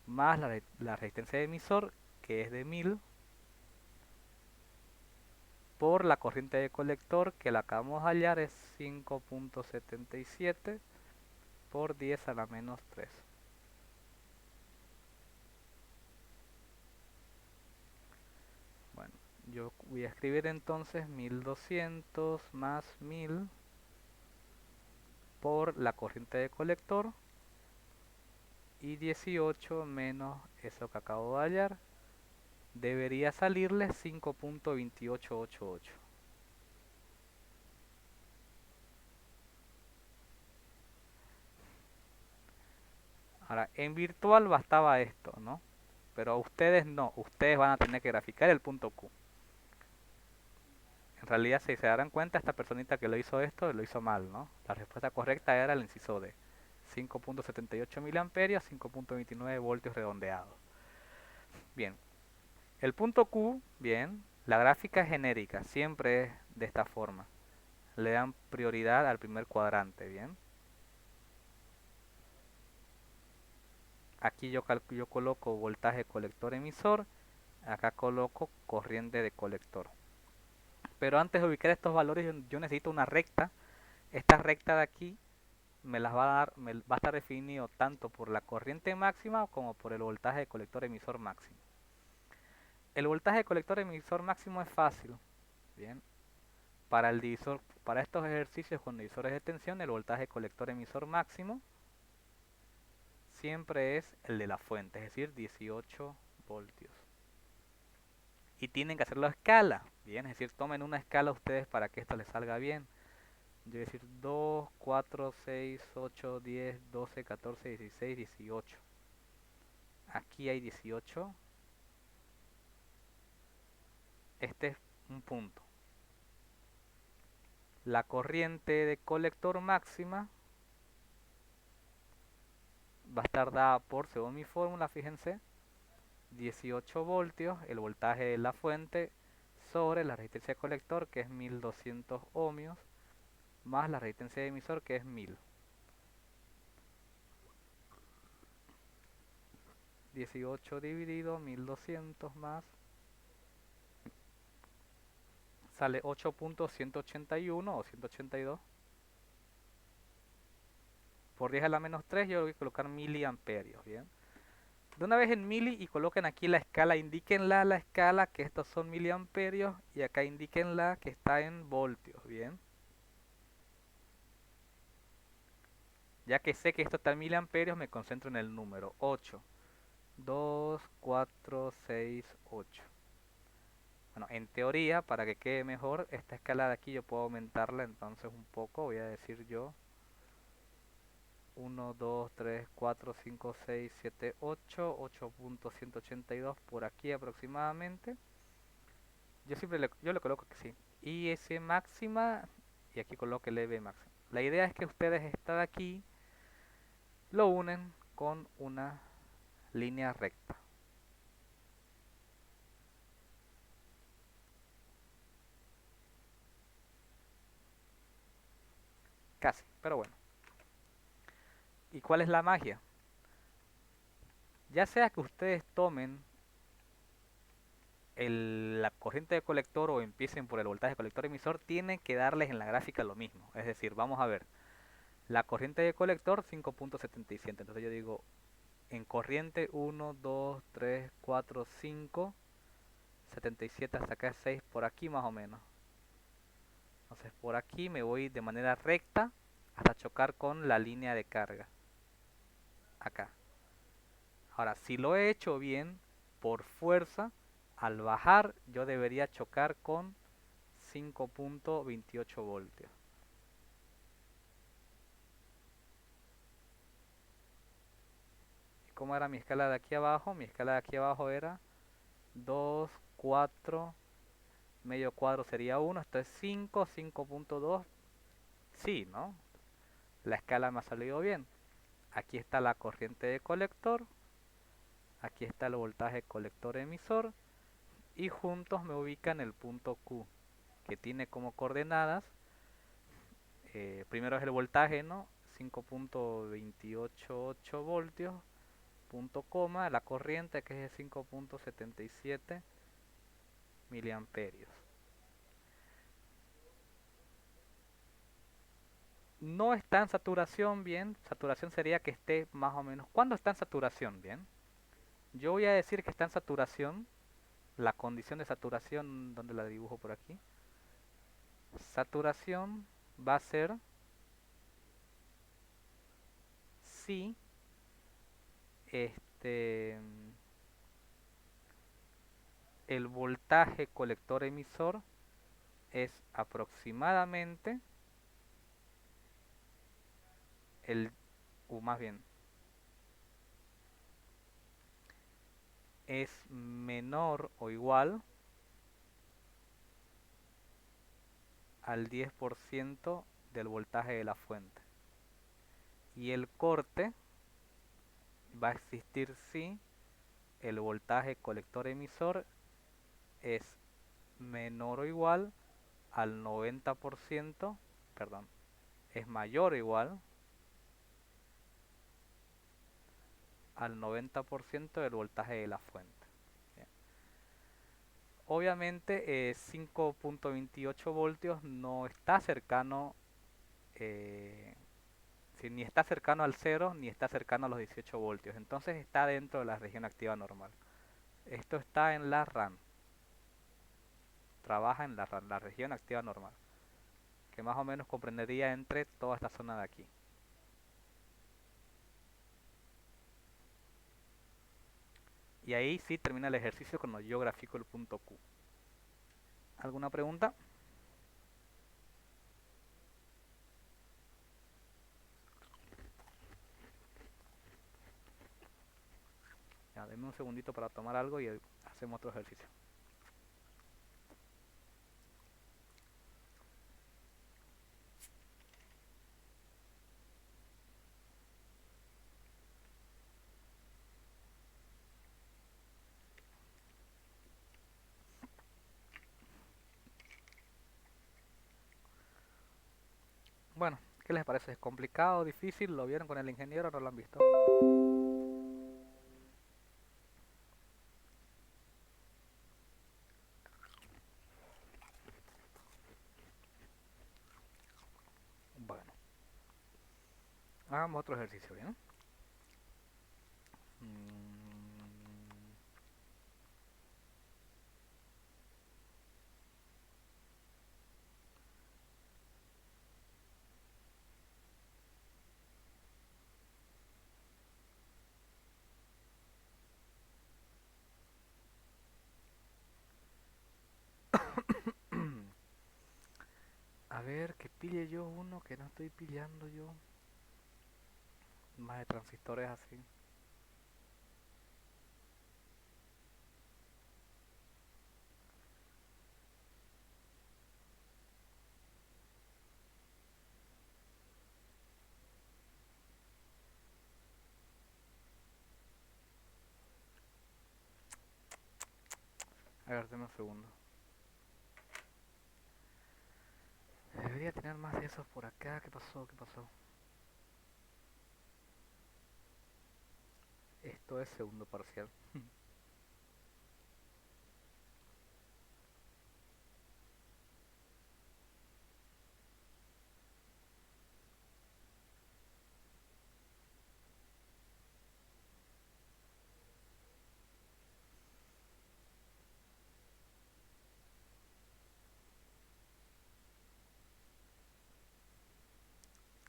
más la resistencia de emisor, que es de 1000, por la corriente de colector, que la acabamos de hallar, es 5,77 por 10 a la menos 3. Bueno, yo voy a escribir entonces 1200 más 1000 por la corriente de colector y 18 menos eso que acabo de hallar, debería salirle 5,2888. Ahora, en virtual bastaba esto, ¿no? Pero ustedes no, ustedes van a tener que graficar el punto Q. En realidad, si se darán cuenta, esta personita que lo hizo esto, lo hizo mal, ¿no? La respuesta correcta era el inciso D. 5,78 miliamperios, 5,29 voltios redondeados. Bien, el punto Q, bien, la gráfica es genérica, siempre es de esta forma. Le dan prioridad al primer cuadrante, bien. Aquí yo coloco voltaje colector emisor, acá coloco corriente de colector. Pero antes de ubicar estos valores yo necesito una recta. Esta recta de aquí me las va a dar, va a estar definido tanto por la corriente máxima como por el voltaje de colector emisor máximo. El voltaje de colector emisor máximo es fácil. Bien. Para el divisor, para estos ejercicios con divisores de tensión, el voltaje de colector emisor máximo siempre es el de la fuente, es decir, 18 voltios. Y tienen que hacerlo a escala, bien, es decir, tomen una escala ustedes para que esto les salga bien. Yo voy a decir 2, 4, 6, 8, 10, 12, 14, 16, 18. Aquí hay 18. Este es un punto. La corriente de colector máxima va a estar dada por, según mi fórmula, fíjense, 18 voltios, el voltaje de la fuente, sobre la resistencia de colector, que es 1200 ohmios, más la resistencia de emisor, que es 1000. 18 dividido 1200 más, sale 8.181 o 182. Por 10 a la menos 3 yo voy a colocar miliamperios, ¿bien? De una vez en mili y coloquen aquí la escala, indíquenla la escala que estos son miliamperios y acá indíquenla que está en voltios, ¿bien? Ya que sé que esto está en miliamperios, me concentro en el número 8. 2, 4, 6, 8. Bueno, en teoría, para que quede mejor, esta escala de aquí yo puedo aumentarla entonces un poco. Voy a decir yo 1, 2, 3, 4, 5, 6, 7, 8, 8.182 por aquí aproximadamente. Yo le coloco que sí. Y S máxima, y aquí coloque el EB máximo. La idea es que ustedes esta de aquí lo unen con una línea recta. Casi, pero bueno. ¿Y cuál es la magia? Ya sea que ustedes tomen la corriente de colector o empiecen por el voltaje de colector emisor, tienen que darles en la gráfica lo mismo. Es decir, vamos a ver, la corriente de colector 5.77. Entonces yo digo, en corriente 1, 2, 3, 4, 5, 77 hasta acá es 6, por aquí más o menos. Entonces por aquí me voy de manera recta hasta chocar con la línea de carga. Acá. Ahora, si lo he hecho bien, por fuerza, al bajar yo debería chocar con 5.28 voltios. ¿Y cómo era mi escala de aquí abajo? Mi escala de aquí abajo era 2, 4, medio cuadro sería 1, esto es 5, 5.2. Sí, ¿no? La escala me ha salido bien. Aquí está la corriente de colector, aquí está el voltaje colector emisor y juntos me ubican el punto Q, que tiene como coordenadas, primero es el voltaje, ¿no? 5.288 voltios, punto coma, la corriente que es de 5.77 miliamperios. No está en saturación bien, saturación sería que esté más o menos. ¿Cuándo está en saturación bien? Yo voy a decir que está en saturación, la condición de saturación, donde la dibujo por aquí. Saturación va a ser si este el voltaje colector emisor es aproximadamente el, o más bien, es menor o igual al 10% del voltaje de la fuente. Y el corte va a existir si el voltaje colector emisor es menor o igual al 90%, perdón, es mayor o igual al 90% del voltaje de la fuente. Bien. Obviamente 5.28 voltios no está cercano, eh, ni está cercano al cero ni está cercano a los 18 voltios. Entonces está dentro de la región activa normal. Esto está en la RAM. Trabaja en la RAM, la región activa normal, que más o menos comprendería entre toda esta zona de aquí. Y ahí sí termina el ejercicio cuando yo grafico el punto Q. ¿Alguna pregunta? Ya, denme un segundito para tomar algo y hacemos otro ejercicio. Bueno, ¿qué les parece? ¿Es complicado, difícil? ¿Lo vieron con el ingeniero o no lo han visto? Bueno, hagamos otro ejercicio, ¿bien? Mm, A ver, que pille yo uno que no estoy pillando yo. Más de transistores así. A ver, deme un segundo. Debería tener más de esos por acá. ¿Qué pasó? ¿Qué pasó? Esto es segundo parcial.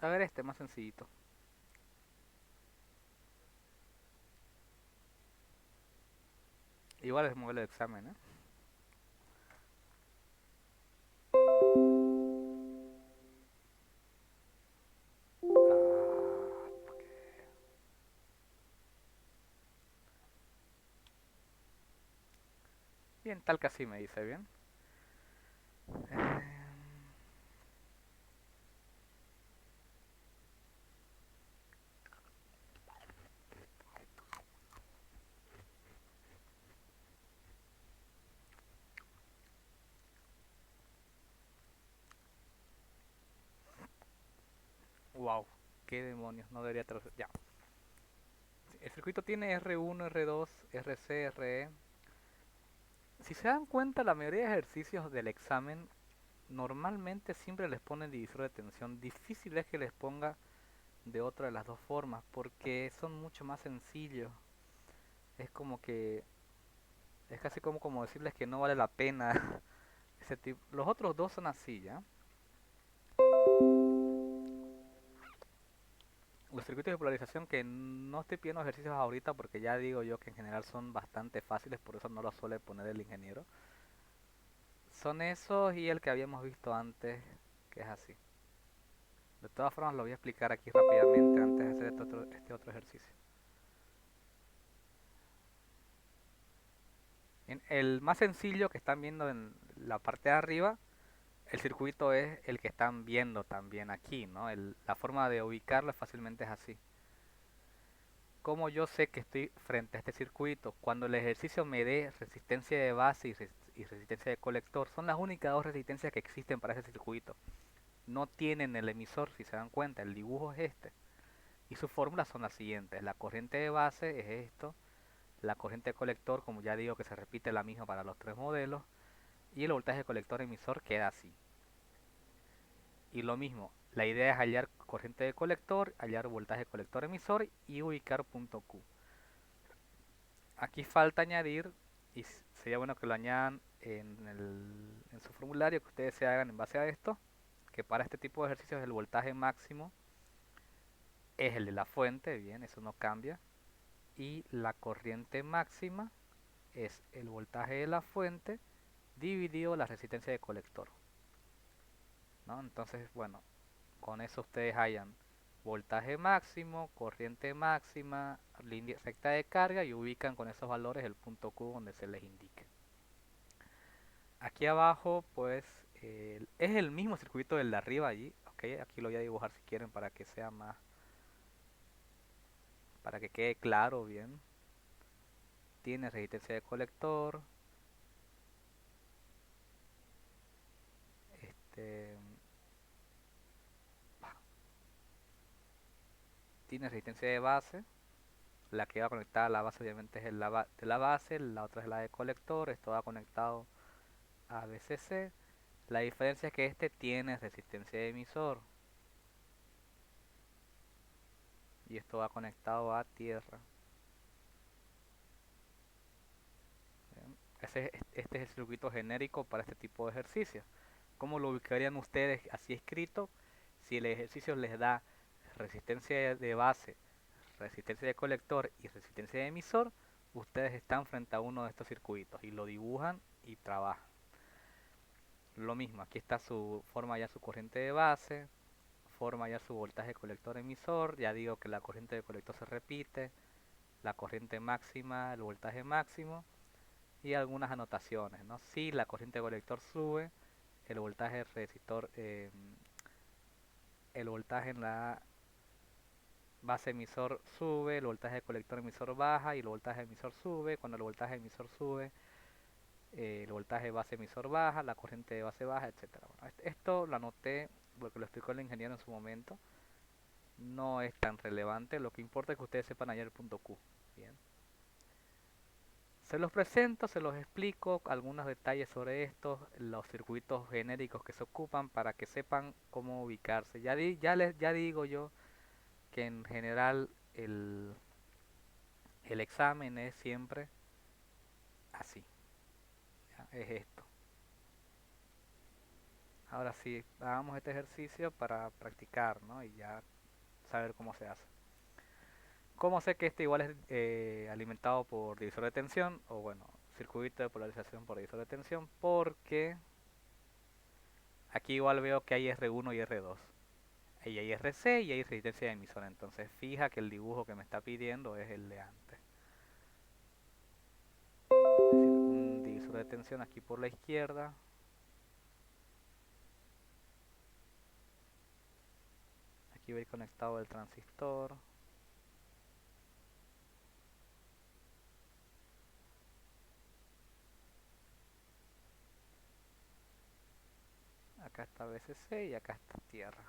A ver este, más sencillito. Igual es modelo de examen, ¿eh? Ah, bien, tal que así me dice, bien. Wow, qué demonios, no debería traducir. Ya. El circuito tiene R1, R2, RC, RE. Si se dan cuenta, la mayoría de ejercicios del examen normalmente siempre les ponen divisor de tensión. Difícil es que les ponga de otra de las dos formas, porque son mucho más sencillos. Es como que es casi como decirles que no vale la pena ese tipo. Los otros dos son así, ¿ya? Los circuitos de polarización que no estoy pidiendo ejercicios ahorita porque ya digo yo que en general son bastante fáciles, por eso no los suele poner el ingeniero. Son esos y el que habíamos visto antes, que es así. De todas formas lo voy a explicar aquí rápidamente antes de hacer este otro ejercicio. El más sencillo que están viendo en la parte de arriba, el circuito es el que están viendo también aquí, ¿no? La forma de ubicarlo fácilmente es así. Como yo sé que estoy frente a este circuito, cuando el ejercicio me dé resistencia de base y resistencia de colector, son las únicas dos resistencias que existen para ese circuito. No tienen el emisor, si se dan cuenta, el dibujo es este. Y sus fórmulas son las siguientes. La corriente de base es esto. La corriente de colector, como ya digo, que se repite la misma para los tres modelos. Y el voltaje de colector emisor queda así. Y lo mismo, la idea es hallar corriente de colector, hallar voltaje de colector emisor y ubicar punto Q. Aquí falta añadir, y sería bueno que lo añadan en su formulario, que ustedes se hagan en base a esto, que para este tipo de ejercicios el voltaje máximo es el de la fuente, bien, eso no cambia, y la corriente máxima es el voltaje de la fuente dividido la resistencia de colector, ¿no? Entonces, bueno, con eso ustedes hallan voltaje máximo, corriente máxima, línea recta de carga y ubican con esos valores el punto Q donde se les indique. Aquí abajo pues es el mismo circuito del de arriba allí, ok, aquí lo voy a dibujar si quieren para que sea más, para que quede claro bien. Tiene resistencia de colector, este, tiene resistencia de base, la que va conectada a la base obviamente es de la base, la otra es la de colector, esto va conectado a VCC. La diferencia es que este tiene resistencia de emisor y esto va conectado a tierra. Bien. Este es el circuito genérico para este tipo de ejercicio. ¿Cómo lo ubicarían ustedes así escrito? Si el ejercicio les da resistencia de base, resistencia de colector y resistencia de emisor, ustedes están frente a uno de estos circuitos y lo dibujan y trabajan. Lo mismo, aquí está su forma ya su corriente de base, forma ya su voltaje colector emisor, ya digo que la corriente de colector se repite, la corriente máxima, el voltaje máximo y algunas anotaciones, ¿no? Si la corriente de colector sube, el voltaje resistor, el voltaje en la base emisor sube, el voltaje de colector emisor baja y el voltaje emisor sube. Cuando el voltaje emisor sube, el voltaje base emisor baja, la corriente de base baja, etcétera. Bueno, esto lo anoté porque lo explicó el ingeniero en su momento. No es tan relevante, lo que importa es que ustedes sepan hallar el punto Q. Bien. Se los presento, se los explico algunos detalles sobre estos, los circuitos genéricos que se ocupan para que sepan cómo ubicarse. Ya digo yo que en general el examen es siempre así, ¿ya? Es esto. Ahora sí, hagamos este ejercicio para practicar, ¿no? Y ya saber cómo se hace. ¿Cómo sé que este igual es alimentado por divisor de tensión? O bueno, circuito de polarización por divisor de tensión. Porque aquí igual veo que hay R1 y R2. Ahí hay RC y hay resistencia de emisora. Entonces fija que el dibujo que me está pidiendo es el de antes. Es decir, un divisor de tensión aquí por la izquierda. Aquí va a ir conectado el transistor. Acá está VCC y acá está tierra.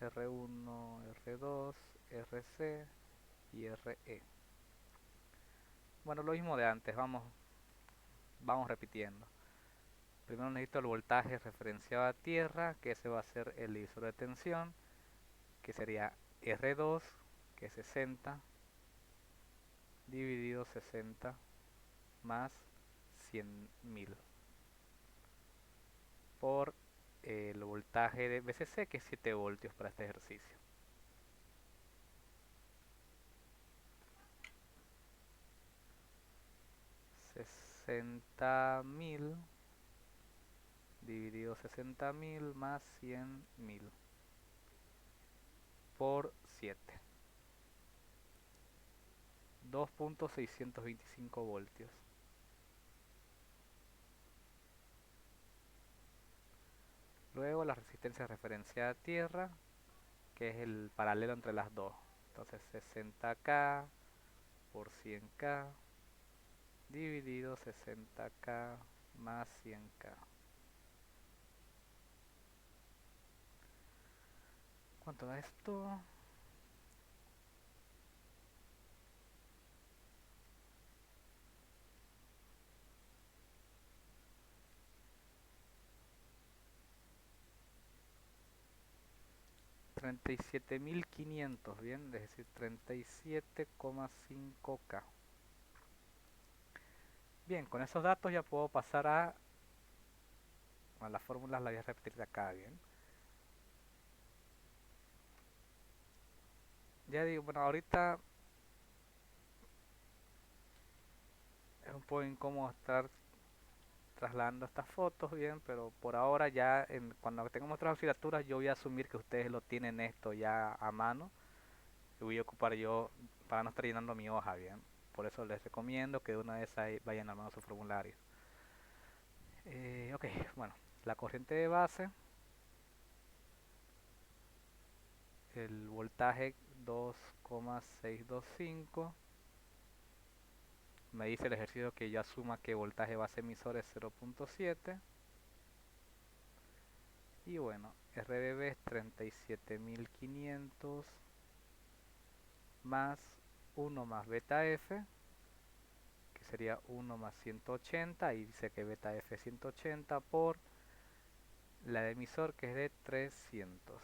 R1, R2, RC y RE. Bueno, lo mismo de antes, vamos repitiendo. Primero necesito el voltaje referenciado a tierra, que ese va a ser el divisor de tensión, que sería R2, que es 60, dividido 60 más 100.000 por el voltaje de VCC, que es 7 voltios para este ejercicio. $60.000 dividido 60.000 más 100.000 por 7. 2.625 voltios. Luego la resistencia referenciada a tierra, que es el paralelo entre las dos. Entonces 60K por 100K dividido 60K más 100K. ¿Cuánto da esto? 37.500, bien, es decir, 37,5K. Bien, con esos datos ya puedo pasar a las fórmulas, las voy a repetir de acá, bien. Ya digo, bueno, ahorita es un poco incómodo estar trasladando estas fotos, bien, pero por ahora ya cuando tengamos otras asignaturas yo voy a asumir que ustedes lo tienen esto ya a mano y voy a ocupar yo para no estar llenando mi hoja, bien. Por eso les recomiendo que de una vez ahí vayan armando su formulario. Ok, bueno, la corriente de base, el voltaje 2,625. Me dice el ejercicio que yo asuma que voltaje base emisor es 0,7. Y bueno, RBB es 37.500 más 1 más beta F, que sería 1 más 180, y dice que beta F es 180 por la de emisor, que es de 300.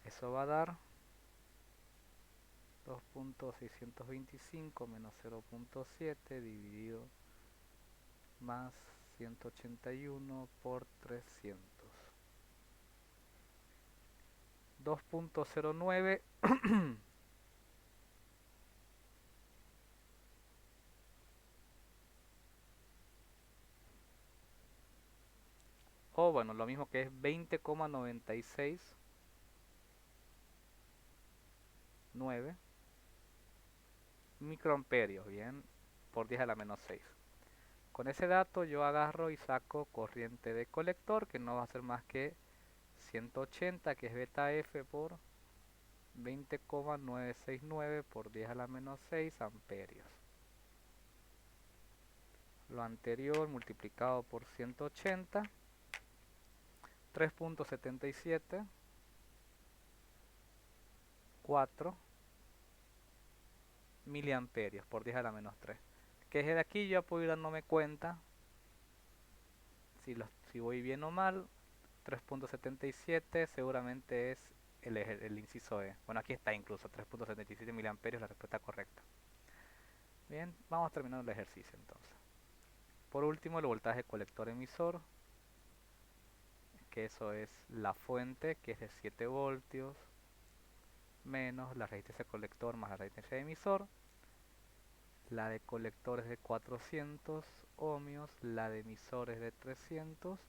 Eso va a dar 2.625 menos 0.7 dividido más 181 por 300. 2.09. O bueno, lo mismo que es 20,969 microamperios, bien, por 10 a la menos 6. Con ese dato yo agarro y saco corriente de colector, que no va a ser más que 180, que es beta F, por 20,969 por 10 a la menos 6 amperios. Lo anterior multiplicado por 180, 3.77, 4 miliamperios por 10 a la menos 3. Que desde aquí yo puedo ir dándome cuenta si voy bien o mal. 3.77 seguramente es el inciso E. Bueno, aquí está incluso 3.77 miliamperios, la respuesta correcta. Bien, vamos terminando el ejercicio entonces. Por último, el voltaje colector emisor, que eso es la fuente, que es de 7 voltios, menos la resistencia colector más la resistencia de emisor. La de colector es de 400 ohmios, la de emisor es de 300,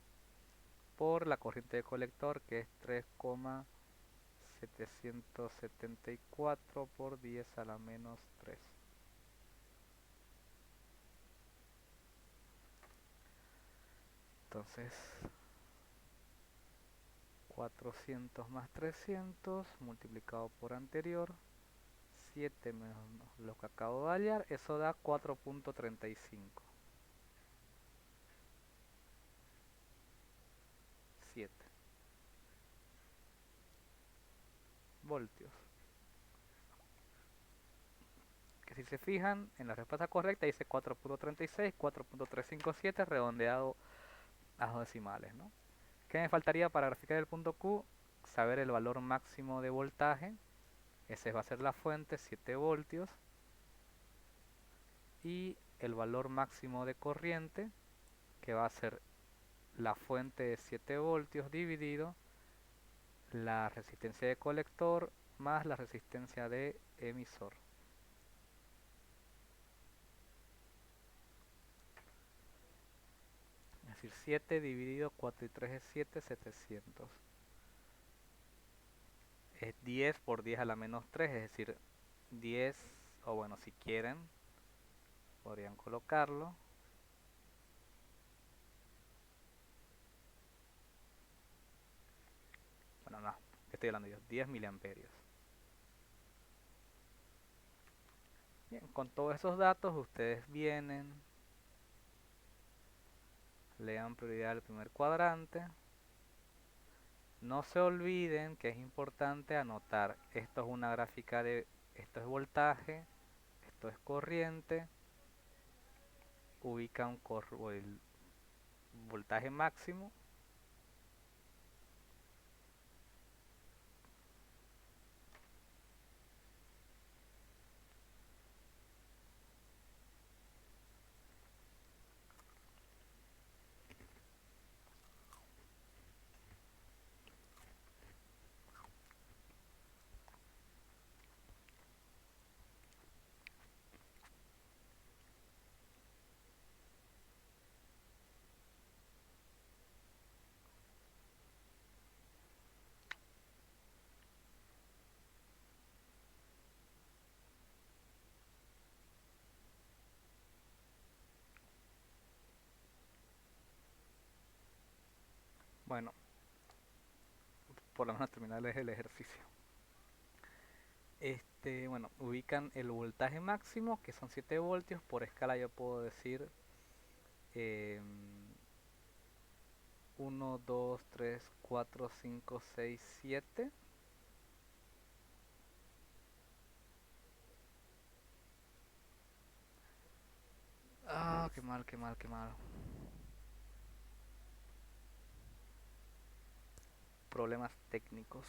por la corriente de colector, que es 3,774 por 10 a la menos 3. Entonces 400 más 300 multiplicado por anterior, 7 menos lo que acabo de hallar, eso da 4.35. 7 voltios. Que si se fijan en la respuesta correcta dice 4.36, 4.357 redondeado a dos decimales, ¿no? ¿Qué me faltaría para graficar el punto Q? Saber el valor máximo de voltaje. Ese va a ser la fuente, 7 voltios. Y el valor máximo de corriente, que va a ser la fuente de 7 voltios dividido la resistencia de colector más la resistencia de emisor. Es decir, 7 dividido 4 y 3 es 7, 700. Es 10 por 10 a la menos 3, es decir, 10, o bueno, si quieren, podrían colocarlo. Bueno, no, ¿qué estoy hablando yo? 10 miliamperios. Bien, con todos esos datos ustedes vienen, le dan prioridad al primer cuadrante. No se olviden que es importante anotar, esto es una gráfica de, esto es voltaje, esto es corriente, ubican voltaje máximo. Bueno, por lo menos terminar el ejercicio. Bueno, ubican el voltaje máximo, que son 7 voltios. Por escala yo puedo decir 1, 2, 3, 4, 5, 6, 7. Ah, qué mal, qué mal, qué mal. Problemas técnicos.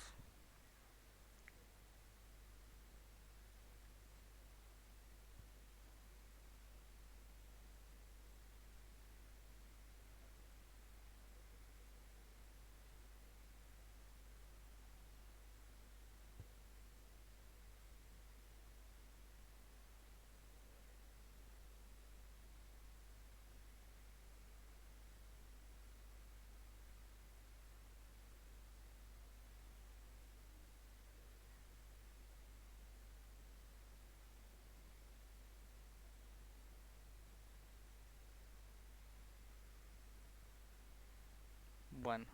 Bueno,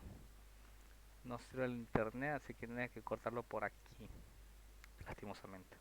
no sirve el internet, así que tenía que cortarlo por aquí, lastimosamente.